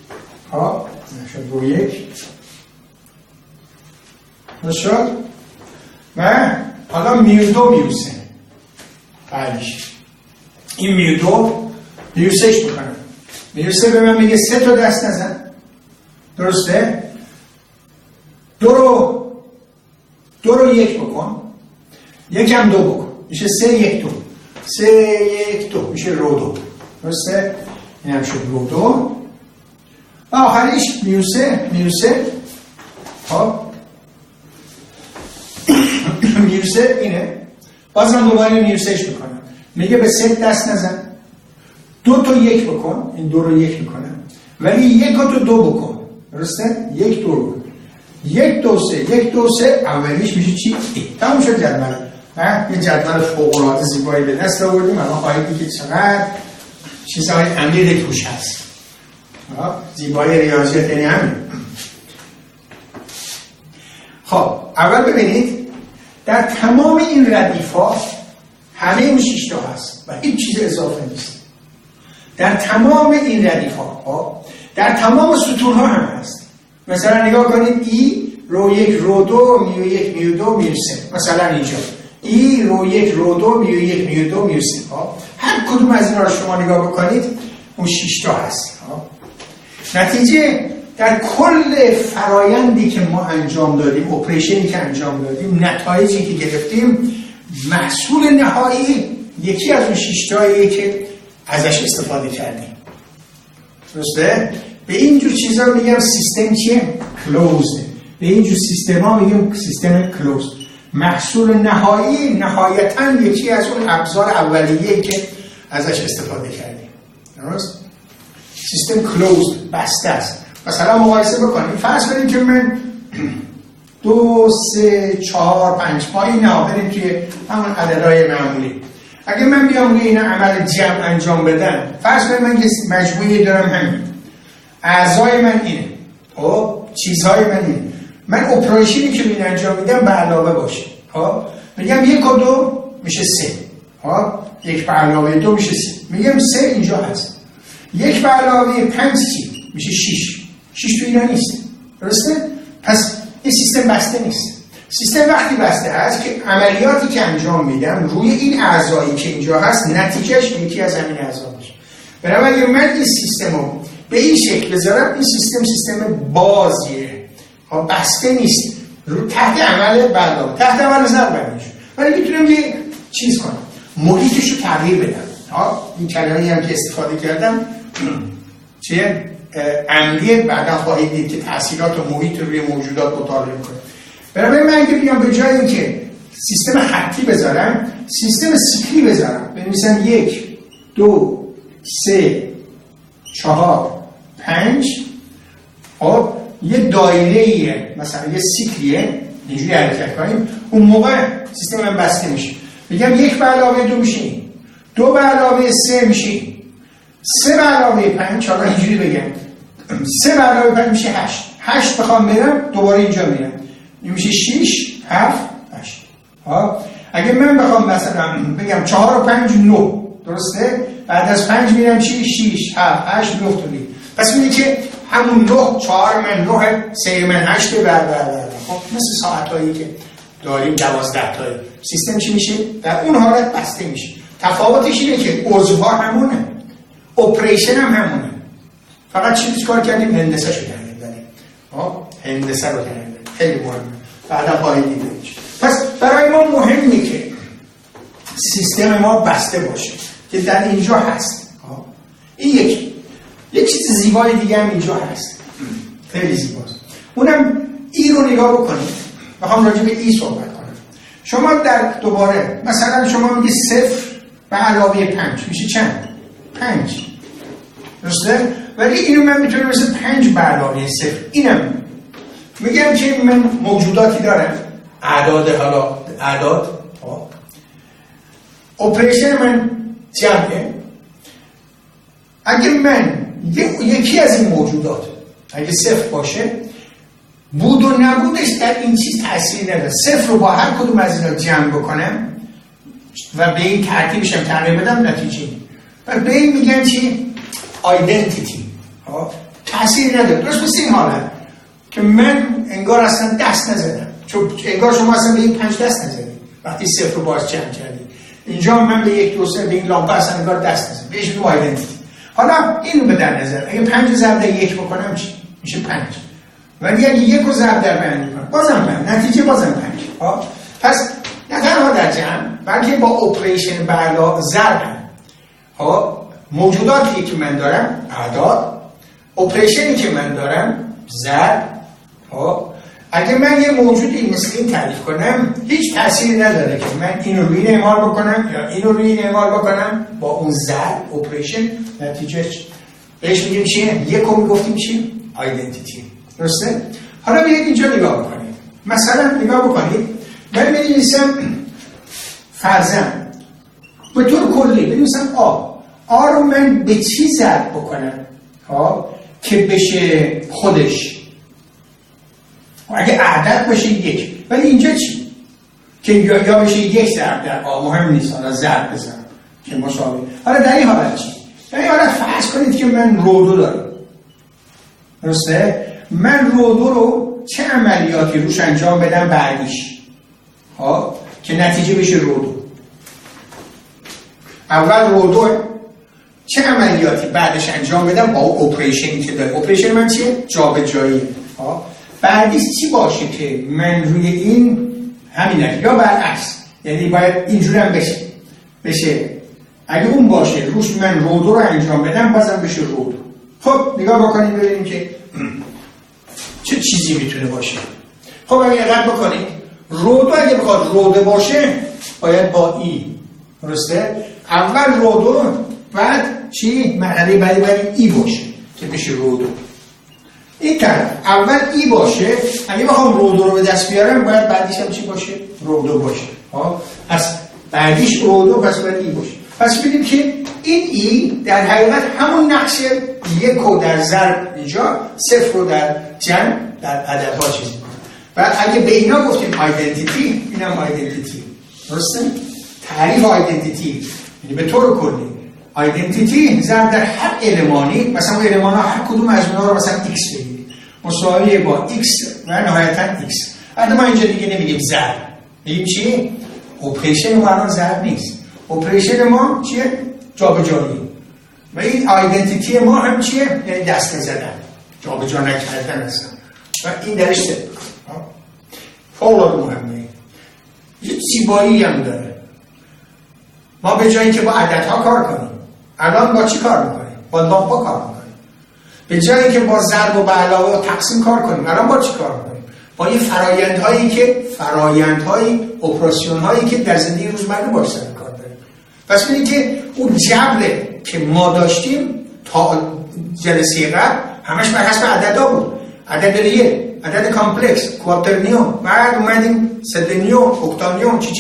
ها نشد رو 1 نشد. و حالا میو 2 میو 3 بعدش این میو 2 میو 3 بکنم. میو 3 به من میگه 3 تا دست نزن، درسته؟ 2 رو 1 بکن، 1 هم 2 بکن، میشه 3 1 2. 3 1 2 میشه رو 2، درسته؟ این هم شد رو 2 و آخریش میو 3 میو 3. خب میو 3 اینه. بازم دوباره میو 3 میکنم، میگه به 3 دست نزن، 2 تا 1 بکن، این 2 رو 1 میکنم، ولی 1 تو 2 بکن، درسته؟ 1 2 رو 1 2 3 1 2 3 اولیش میشه چی؟ تموم شد جدول. یه جدول فوق‌العاده زیبایی به دست آوردیم. الان خواهید دید که چقدر چیزهای عمیق توش هست. زیبایی ریاضیات یعنی همین. خب اول ببینید در تمام این ردیف‌ها همه این 6 تا هست و هیچ چیز اضافه نیست. در تمام این ردیف‌ها در تمام سطورها هم هست. مثلا نگاه کنید ای رو 1 رو 2 میو 1 میو 2 میو 3. مثلا اینجا ای رو 1 رو 2 میو 1 میو 2 میو 3. هر کدوم از اینا رو شما نگاه بکنید اون 6 تا هست. نتیجه در کل فرایندی که ما انجام دادیم، اپریشنی که انجام دادیم، نتایجی که گرفتیم، محصول نهایی یکی از اون 6 تاییه که ازش استفاده کردیم. درسته؟ به اینجور چیزا میگم سیستم چیه؟ کلوزد. به اینجور سیستم ها میگم سیستم کلوزد. محصول نهایی نهایتاً یکی از اون ابزار اولیه‌ای که ازش استفاده کردیم. درست؟ سیستم کلوزد، بسته است. مثلا مقایسه بکنیم، فرض کنیم که من 2 3 4 5 اینا بریم توی همون عددهای معمولی. اگه من بیام روی اینا عمل جمع انجام بدم، فرض کنیم من که مجموعی دارم همین، اعضای من اینه، خب چیزهای من اینه، من اپریشنی که این انجام میدم به علاوه باشه. خب میگم 1 و 2 میشه 3. خب 1 به علاوه 2 میشه 3. میگم 3 اینجا هست. 1 به علاوه 5 چی؟ میشه 6. 6 تو اینا نیست. درسته؟ پس این سیستم بسته نیست. سیستم وقتی بسته هست که عملیاتی که انجام میدم روی این اعضایی که اینجا هست نتیجهش یکی از همین اعضا باشه. بنابراین من این سیستم رو به این شکل بذارم، این سیستم بازیه، بسته نیست، رو تحت عمل بردام، تحت عمل ضرب میشه. ولی میتونم یه چیز کنم، محیطش رو تغییر بدم. این کلمه‌ای هم که استفاده کردم چیه؟ عملیه. بعدا خواهید دید که تأثیرات و محیط روی موجودات مطالعه میکنه. بنابراین من اگه بیام به جای اینکه سیستم خطی بذارم، سیستم سیکلی بذارم، بنویسم 1 2 3 4 5، خب یه دایره‌ایه، مثلا یه سیکلیه، اینجوری حرکت کنیم، اون موقع سیستم من بسته میشه. میگم 1 به علاوه 2 میشه این، 2 به علاوه 3 میشه این، 3 به علاوه 5، حالا اینجوری بگم 3 به علاوه 5 میشه 8. 8 بخوام برم دوباره اینجا میرم، این میشه 6 7 8. ها اگه من بخوام مثلا بگم 4 و 5 9، درسته؟ بعد از 5 میرم چی؟ 6 7 8 9 تا میگه. پس میگه که همون 9 4 من 9 3 من 8 بعد. خب مثل ساعتایی که داریم 12 تایی. سیستم چی میشه؟ در اون حالت بسته میشه. تفاوتش اینه که عضوها همونه، اپریشن هم همونه، فقط چی کار کردیم؟ هندسه شو کردیم داریم. هندسه رو کردیم، خیلی مهمه، بعدا خواهید دید. پس برای ما مهمه که سیستم ما بسته باشه که در اینجا هست. این یک چیز زیبای دیگه هم اینجا هست، خیلی زیباست. اونم ای رو نگاه بکنید. میخوام راجع به ای صحبت کنم. شما در دوباره مثلا شما میگی 0 به علاوه 5 میشه چند؟ 5. درسته؟ ولی اینو من میتونم مثل 5 به علاوه 0 اینم میگم که من موجوداتی دارم، اعداد اپریشن من جمعه. اگه من یکی از این موجودات اگه 0 باشه، بود و نبودش در این چیز تأثیر نداره. صفر رو با هر کدوم از اینا جمع بکنم و به این ترتیبش هم تغییر بدم نتیجه و به این میگن چی؟ آیدنتیتی. تأثیر نداره. درست مثل این حالت که من انگار اصلا دست نزدم، چون انگار شما اصلا به این 5 دست نزدید وقتی صفر رو باز جمع کردید. اینجا من به 1 2 3 به این لامپ اصلا انگار دست نزدم. بهش میگم آیدنتیتی. حالا اینو به در نظر، اگه 5 ضرب در 1 بکنم چی؟ میشه 5. ولی اگه 1 رو ضرب در 5 کنم بازم 5، نتیجه بازم 5. پس نه تنها در جمع بلکه با اپریشن بالا ضرب موجوداتی که من دارم اعداد، اپریشنی که من دارم ضرب. اگه من یه موجودی مثل این تعریف کنم هیچ تأثیری نداره که من اینو روی این اعمال بکنم یا اینو روی این اعمال بکنم، با اون ضرب اپریشن نتیجه بهش میگیم چیه؟ یکو میگفتیم چی؟ آیدنتیتی. درسته؟ حالا بیایید اینجا نگاه بکنید. مثلا نگاه بکنید من بنویسم فرضاً به طور کلی بنویسم آ رو من به چی ضرب بکنم که بشه خودش، اگه عدد باشه 1. ولی اینجا چی؟ که یا بشه 1 ضرب در آ، مهم نیست، حالا ضرب بزنم که مساوی. حالا در این حالت چی؟ در این حالت فرض کنید که من رو 2 دارم. درسته؟ من رو 2 رو چه عملیاتی روش انجام بدم بعدیش که نتیجه بشه رو 2. اول رو 2 چه عملیاتی بعدش انجام بدم با اپریشنی که داره. اپریشن من چیه؟ جابجایی. بعدیش چی باشه که من روی این همینه یا برعکس، یعنی باید اینجوری هم بشه اگه اون باشه روش من رو 2 رو انجام بدم بازم بشه رو 2. خب نگاه بکنید ببینیم که چه چیزی میتونه باشه. خب اگه دقت بکنید رو 2 اگه بخواد رو 2 باشه باید با ای، درسته؟ اول رو 2 بعد چی؟ مرحله بعدی باید ای باشه که بشه رو 2. این طرف اول ای باشه، اگه بخوام رو 2 رو به دست بیارم باید بعدیش هم چی باشه؟ رو 2 باشه. پس بعدیش رو 2 پس باید ای باشه. پس ببینیم که این ای در حقیقت همون نقش 1 رو در ضرب اینجا، 0 رو در جمع در عددها چیز می‌کنه. و اگه به اینا گفتیم آیدنتیتی، اینم آیدنتیتی. درسته؟ تعریف آیدنتیتی یعنی به طور کلی آیدنتیتی ضرب در هر المانی، مثلا اون المان‌ها هر کدوم از اونها رو مثلا x بگیرید مساوی با x و نهایتاً x. البته ما اینجا دیگه نمیگیم ضرب، میگیم چی؟ اپریشن ما الان ضرب نیست. اپریشن ما چیه؟ جابجایی. و این آیدنتیتی ما هم چیه؟ یعنی دست نزدن، جابجا نکردن هستن. و این درش سه فوق مهمه. یه زیبایی هم داره. ما به جایی که با عددها کار کنیم الان با چی کار میکنیم؟ با لامپا کار میکنیم. به جایی که با ضرب و به علاوه و تقسیم کار کنیم الان با چی کار میکنیم؟ با این فرایندهایی اپراسیون‌هایی که در زندگی روزمره باش سر کار داریم. پس ببینید که اون جبره که ما داشتیم تا جلسه قبل همش بر حسب عددها بود. عدد ریه، عدد کامپلکس، کواترنیون، بعد اومدیم سدنیون، اکتانیون، چی.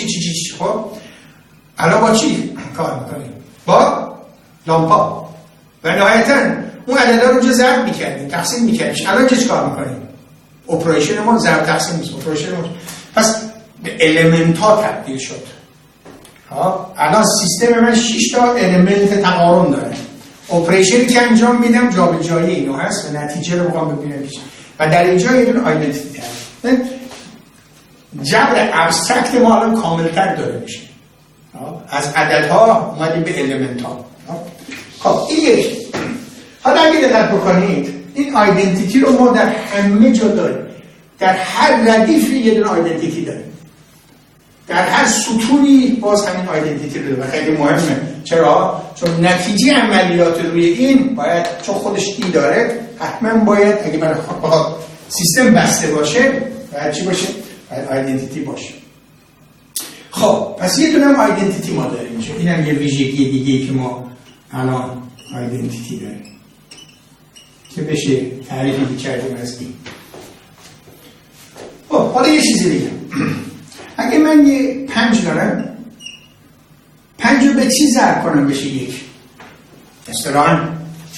خب الان با چی کار میکنیم؟ با لامپا. و نهایتاً اون عددها رو اونجا ضرب میکردیم، تقسیم میکردیم. الان چه کار میکنیم؟ اپریشن ما ضرب تقسیم نیست، اپریشن ما پس به المنت‌ها تبدیل شد. الان سیستم من 6 تا المنت تقارن داره. اپریشنی که انجام میدم جابجایی اینو هست و نتیجه رو میخوام ببینم چیه. و در اینجا یه دونه آیدنتیتی هست. جبر ابسترکت ما الان کاملتر داره میشه. از عددها اومدیم به المنت‌ها. خب این یک. حالا اگه دقت بکنید این آیدنتیتی رو ما در همه جا داریم. در هر ردیفی یه دونه آیدنتیتی داریم. در هر سطوحی باز همین آیدنتیتی رو داره و خیلی مهمه. چرا؟ چون نتیجه عملیات روی این باید، چون خودش ای داره، حتما باید اگه برای سیستم بسته باشه باید چی باشه؟ باید آیدنتیتی باشه. خب پس یه دونه آیدنتیتی ما داریم. این هم یه ویژگی دیگه که ما الان آیدنتیتی داریم که بشه تعریفی کردیم از این. خب حالا یه چیزی دیگه. اگه من یه 5 دارم، 5 رو به چی ضرب کنم بشه 1؟ اصطلاحاً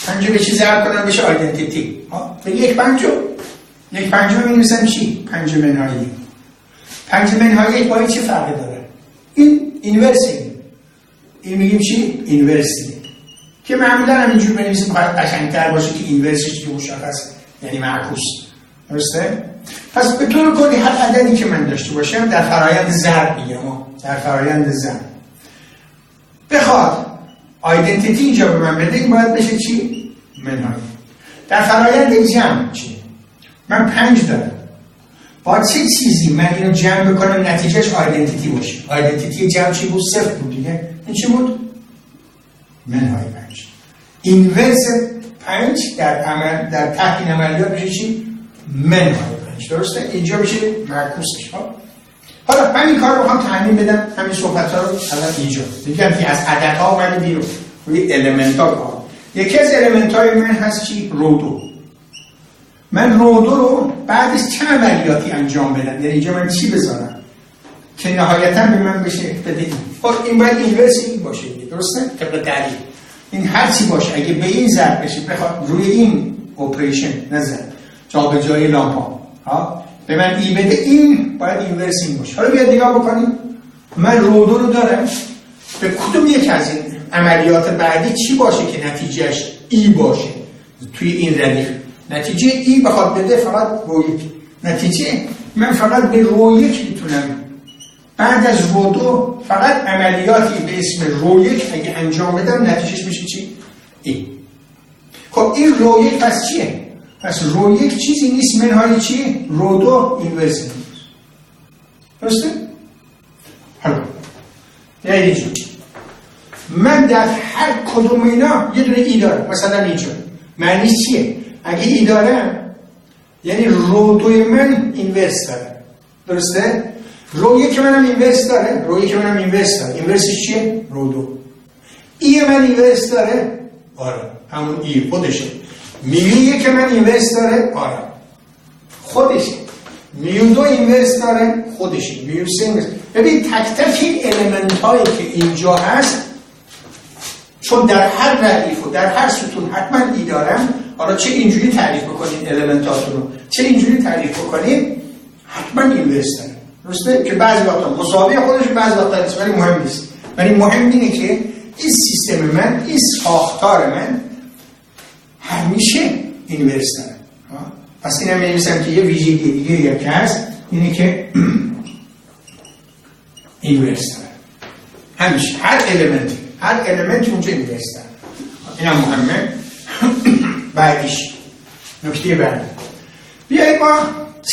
5 رو به چی ضرب کنم بشه آیدنتیتی؟ به 1 5 رو یک پنجم می‌نویسم چی؟ 5 منهای 1. 5 منهای 1 با این چه فرقی داره؟ این اینورسی. این میگیم چی؟ اینورسی. که معمولا هم اینجور بنویسیم باید قشنگ‌تر باشه که اینورسیش که مشخص یعنی معکوس. درسته؟ پس به طور کلی هر عددی که من داشته باشم در فرایند ضرب میگم، در فرایند ضرب بخواد آیدنتیتی اینجا به من بده، این باید بشه چی؟ منهای. در فرایند جمع چی؟ من 5 دارم، با چه چیزی من اینو جمع بکنم نتیجهش آیدنتیتی باشه؟ آیدنتیتی جمع چی بود؟ 0 بود دیگه. این چی بود؟ منهای 5. اینورس 5 در تحت عملیات میشه چی؟ منهای 5. درسته؟ اینجا میشه معکوسش. حالا همین کار رو بخوام تعمیم بدم، همین صحبت ها رو الان اینجا میگم که از عددها اومده بیرون روی المنت ها کار. یکی از المنت های من هست چی؟ رو 2. من رو 2 رو بعدش چه عملیاتی انجام بدم؟ یعنی اینجا من چی بذارم که نهایتا به من بشه بده این باید اینورس این باشه، درسته؟ طبق دلیل این هر چی باشه اگه به این ضرب بشه بخواد روی این اپریشن نظر جا به جای لامپ ها به من ای بده، این باید اینورس این باشه. حالا بیاد نگاه بکنیم، من رو 2 رو دارم، به کدوم یک از این عملیات بعدی چی باشه که نتیجهش ای باشه توی این ردیف؟ نتیجه ای بخواد بده فقط رو 1. نتیجه من فقط به رو 1 میتونم بعد از رو 2 فقط عملیاتی به اسم رو 1 اگه انجام بدم نتیجهش میشه چی؟ ای. خب این رو 1 پس چیه؟ پس رو 1 چیزی نیست منهای چیه؟ رو 2 اینورس. درسته؟ حالا یعنی چی؟ من در هر کدوم اینا یه دونه ای دارم. مثلا اینجا معنیش چیه؟ اگه ای دارم یعنی رو 2 من اینورس داره. درسته؟ رو 1 منم اینورس داره. رو 1 منم اینورس داره. اینورسش چیه؟ رو 2. ای من اینورس داره؟ آره همون ای خودشه. میو 1 من اینورس داره؟ آره خودشه. میو 2 اینورس داره؟ خودشه. میو 3 اینورس. ببین تک تک این المنت هایی که اینجا هست چون در هر ردیف و در هر ستون حتما ای دارم. حالا چه اینجوری تعریف بکنید المنتاتون رو، چه اینجوری تعریف بکنید حتما اینورس داره. درسته؟ که بعضی وقتا مساوی خودش، بعضی وقتا نیست، ولی مهم نیست. ولی مهم اینه که این سیستم من، این ساختار من همیشه اینورس داره. پس اینم می‌نویسم که یه ویژگی دیگه که هست اینه که اینورس داره. همیشه هر المنتی اونجا اینورس داره. اینم مهمه. بعدیش نکته بعدی بیایید ما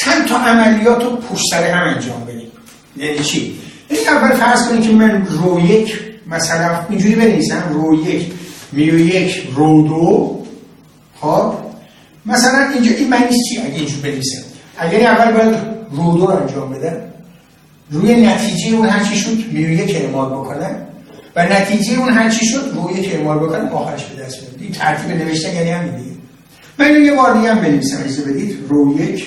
چند تا عملیات رو پشت سر هم انجام بدیم. یعنی چی؟ این اول فرض کنید که من رو 1 مثلا اینجوری بنویسم رو 1 میو 1 رو 2. خب مثلا اینجا این معنیش چی اگه اینجوری بنویسم؟ اگر اول باید رو 2 رو انجام بدم، روی نتیجه اون هر چی شد میو 1 اعمال بکنم و نتیجه اون هر چی شد رو 1 اعمال بکنم آخرش به دست بیارم. این ترتیب نوشتن یعنی همین دیگه. من یه بار دیگه هم بنویسم اجازه بدید رو 1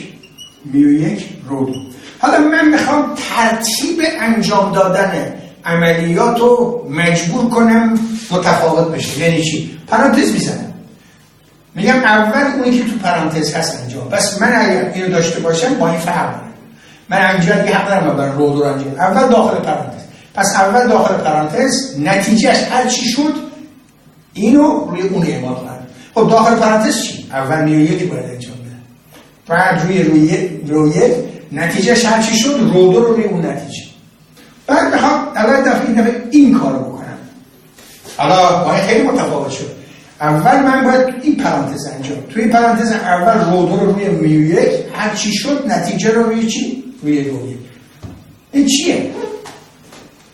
میو 1 رو 2. حالا من میخوام ترتیب انجام دادن عملیات رو مجبور کنم متفاوت بشه. یعنی چی؟ پرانتز میزنم، میگم اول اونی که تو پرانتز هست انجام. پس من اگر اینو داشته باشم با این فرق داره. من انجام دیگه حق دارم برای رو 2 رو انجام اول داخل پرانتز. پس اول داخل پرانتز نتیجهش هر چی شد اینو روی اون اعمال کنم. خب داخل پرانتز چی؟ اول میو 1 باید انجام بدم، بعد روی 1 نتیجهش هر چی شد رو 2 رو روی اون نتیجه. بعد میخوام اول دفعه این کارو بکنم. حالا با این خیلی متفاوت شد. اول من باید این پرانتز انجام، توی این پرانتز اول رو 2 رو روی میو 1 هر چی شد نتیجه رو روی چی؟ روی رو 1. این چیه؟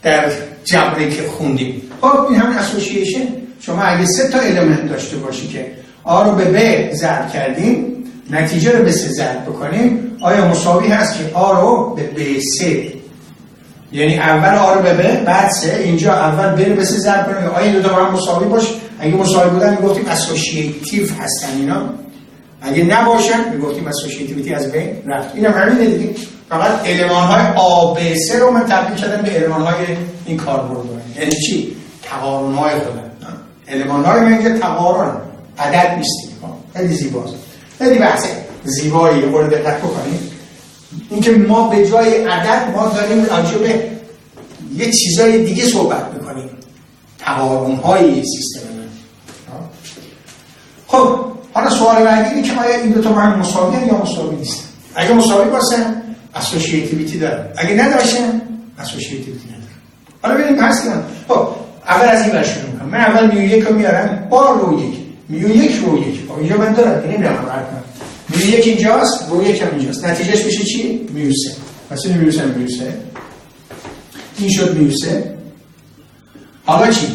در جبری که خوندیم. خب این همین اسوسییشن. شما اگه 3 تا المنت داشته باشی که آ رو به ب ضرب کردیم نتیجه رو به 3 ضرب بکنیم، آیا مساوی هست که آ رو به ب 3 یعنی اول آ رو به ب بعد 3 اینجا اول ب رو به 3 ضرب کنیم، آیا این دو تا با هم مساوی باشه؟ اگه مساوی بودن میگفتیم اسوسییتیو هستن اینا، اگه نباشن میگفتیم اسوسییتیویتی از بین رفت. اینم همینه دیگه، فقط المان‌های آ ب 3 رو من تبدیل کردم به المان‌های این کاربرد. یعنی چی؟ تقارن‌های خودم. المان‌های من اینجا تقارن عدد نیست. خیلی زیباست. خیلی بحثه. زیبایی رو دقت بکنید، اینکه ما به جای عدد ما داریم راجع به یه چیزای دیگه صحبت میکنیم، تقارن‌های سیستم من. خب حالا سوال بعدی اینه که آیا این دو تا با هم مساوی یا مساوی نیستن؟ اگه مساوی باشن اسوسییتیویتی دارن، اگه نداشتن اسوسییتیویتی ندارن. حالا ببینیم هست کنم. خب اول از این برشون میکنم. من اول میو یک رو میارم با رو یک، میو یک رو یک. اینجا من دارم اینیم رقم راحت کنم. میو یک اینجاست، رو یک هم اینجاست. نتیجهش میشه چی؟ میو سه. پس این میو سه میو سه. این شد میو سه. حالا چی؟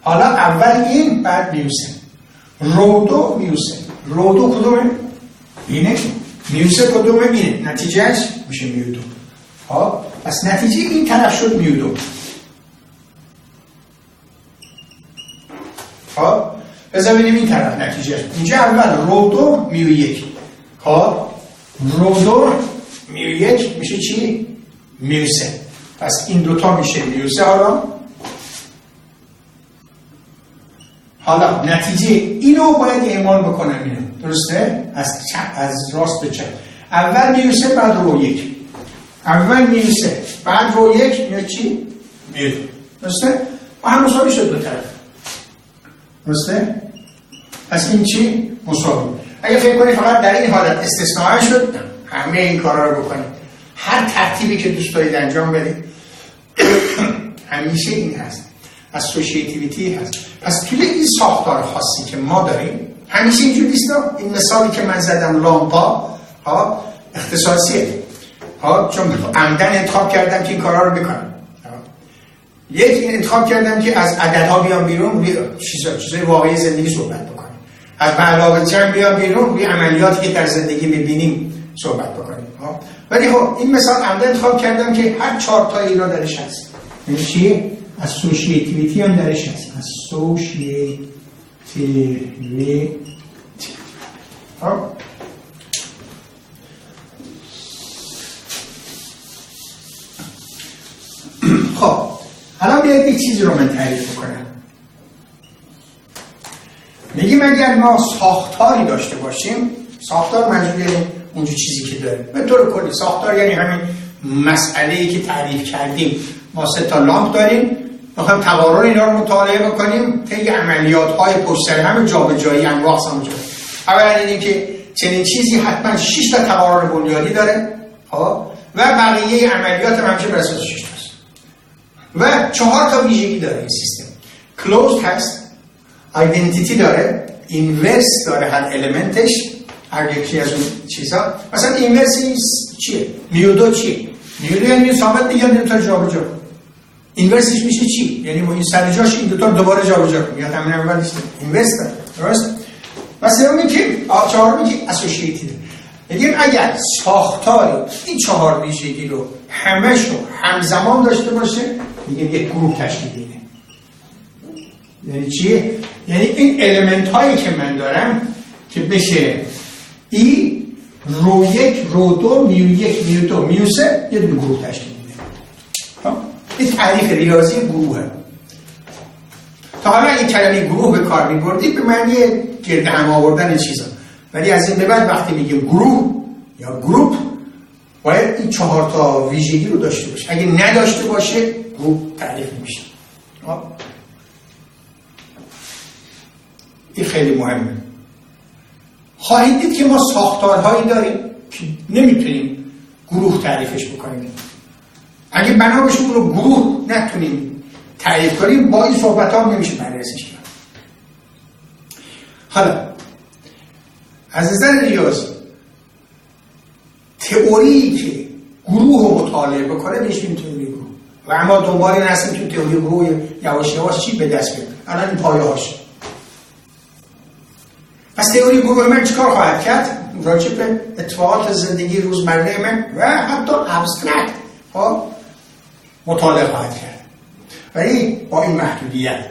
حالا اول این بعد میو سه. رو دو میو سه. رو دو کدومه؟ اینه. میو سه کدومه؟ اینه. نتیجهش میشه میو دو. خب پس نتیجه این طرف شد میو دو. خب بذار ببینیم این طرف نتیجه. اینجا اول رو دو میو یک. خب رو دو میو یک میشه چی؟ میو سه. پس این دوتا میشه میو سه. حالا نتیجه اینو باید اعمال بکنم اینو. درسته؟ از راست به چپ. اول میو سه بعد رو یک. اول میو سه بعد رو یک میاد چی؟ میو دو. درسته؟ با هم مساوی شد دو طرف. درسته؟ پس این چی؟ مساوی. اگه فکر کنید فقط در این حالت استثناء شد، همه این کارا رو بکنید. هر ترتیبی که دوست دارید انجام بدید همیشه این هست. اسوسییتیویتی هست. پس توی این ساختار خاصی که ما داریم همیشه اینجور نیست. این مثالی که من زدم لامپا اختصاصیه. چون عمدن انتخاب کردم که این کارا رو بکنم. یک انتخاب کردم که از عددها بیام بیرون، چیزای واقعی زندگی صحبت بکنیم. از علاوه جمع بیام بیرون، روی عملیاتی که در زندگی می‌بینیم صحبت بکنیم. ولی خب این مثال عمدن انتخاب کردم که هر 4 تا اینا درش هست. یعنی چی؟ اسوسییتیویتی هم درش هست. اسوسییتیویتی. خب حالا بیایید یک چیزی رو من تعریف بکنم. میگیم اگر ما ساختاری داشته باشیم، ساختار منظور اونجور چیزی که داریم به طور کلی. ساختار یعنی همین مسئله‌ای که تعریف کردیم. ما 3 تا لامپ داریم، میخوایم تقارن اینا رو مطالعه بکنیم طی عملیات‌های پشت سر هم جابجایی انواع اقسام جابجایی. اولا اینه که چنین چیزی حتما 6 تا تقارن بنیادی داره، خب و بقیه عملیات هم همیشه بر اساس 6 تاست و 4 تا ویژگی داره این سیستم. کلوزد هست، آیدنتیتی داره، اینورس داره هر المنتش، هر یکی از اون چیزا. مثلا اینورس چیه؟ میو دو چیه؟ میو دو یعنی ثابت میگم دو تا جابجا. اینورسش میشه چی؟ یعنی ما این سر جاش این دو تا دوباره جابجا کنیم. یا همین اول نیست. اینورس داره. درست؟ مثلا میگیم چهارمی که اسوسییتیو. میگیم اگر ساختار این 4 ویژگی رو همه‌شو همزمان داشته باشه، میگیم یک گروه تشکیل میده. یعنی چیه؟ یعنی این المنت هایی که من دارم که بشه ای رو یک رو دو میو یک میو دو میو سه یه دونه گروه تشکیل میده. این تعریف ریاضی گروهه. تا حالا این کلمه گروه به کار می‌بردید به معنی گرد هم آوردن چیزا، ولی از این به بعد وقتی میگیم گروه یا گروپ باید این 4 تا ویژگی رو داشته باشه. اگه نداشته باشه گروپ تعریف نمیشه. این خیلی مهمه. خواهید دید که ما ساختارهایی داریم که نمیتونیم گروه تعریفش بکنیم. اگه بنا بشه اون رو گروه نتونیم تعریف کنیم، با این صحبت ها نمیشه بررسیش کرد. حالا از نظر ریاضی تئوری که گروه رو مطالعه بکنه بهش میگیم تئوری گروه. و اما دنبال این هستیم که تئوری گروه یواش یواش چی به دست بیاریم. الان این پایه هاش. پس تئوری گروه من چیکار خواهد کرد؟ راجع به اتفاقات زندگی روزمره من و حتی ابسترکت مطالعه خواهد کرد. ولی با این محدودیت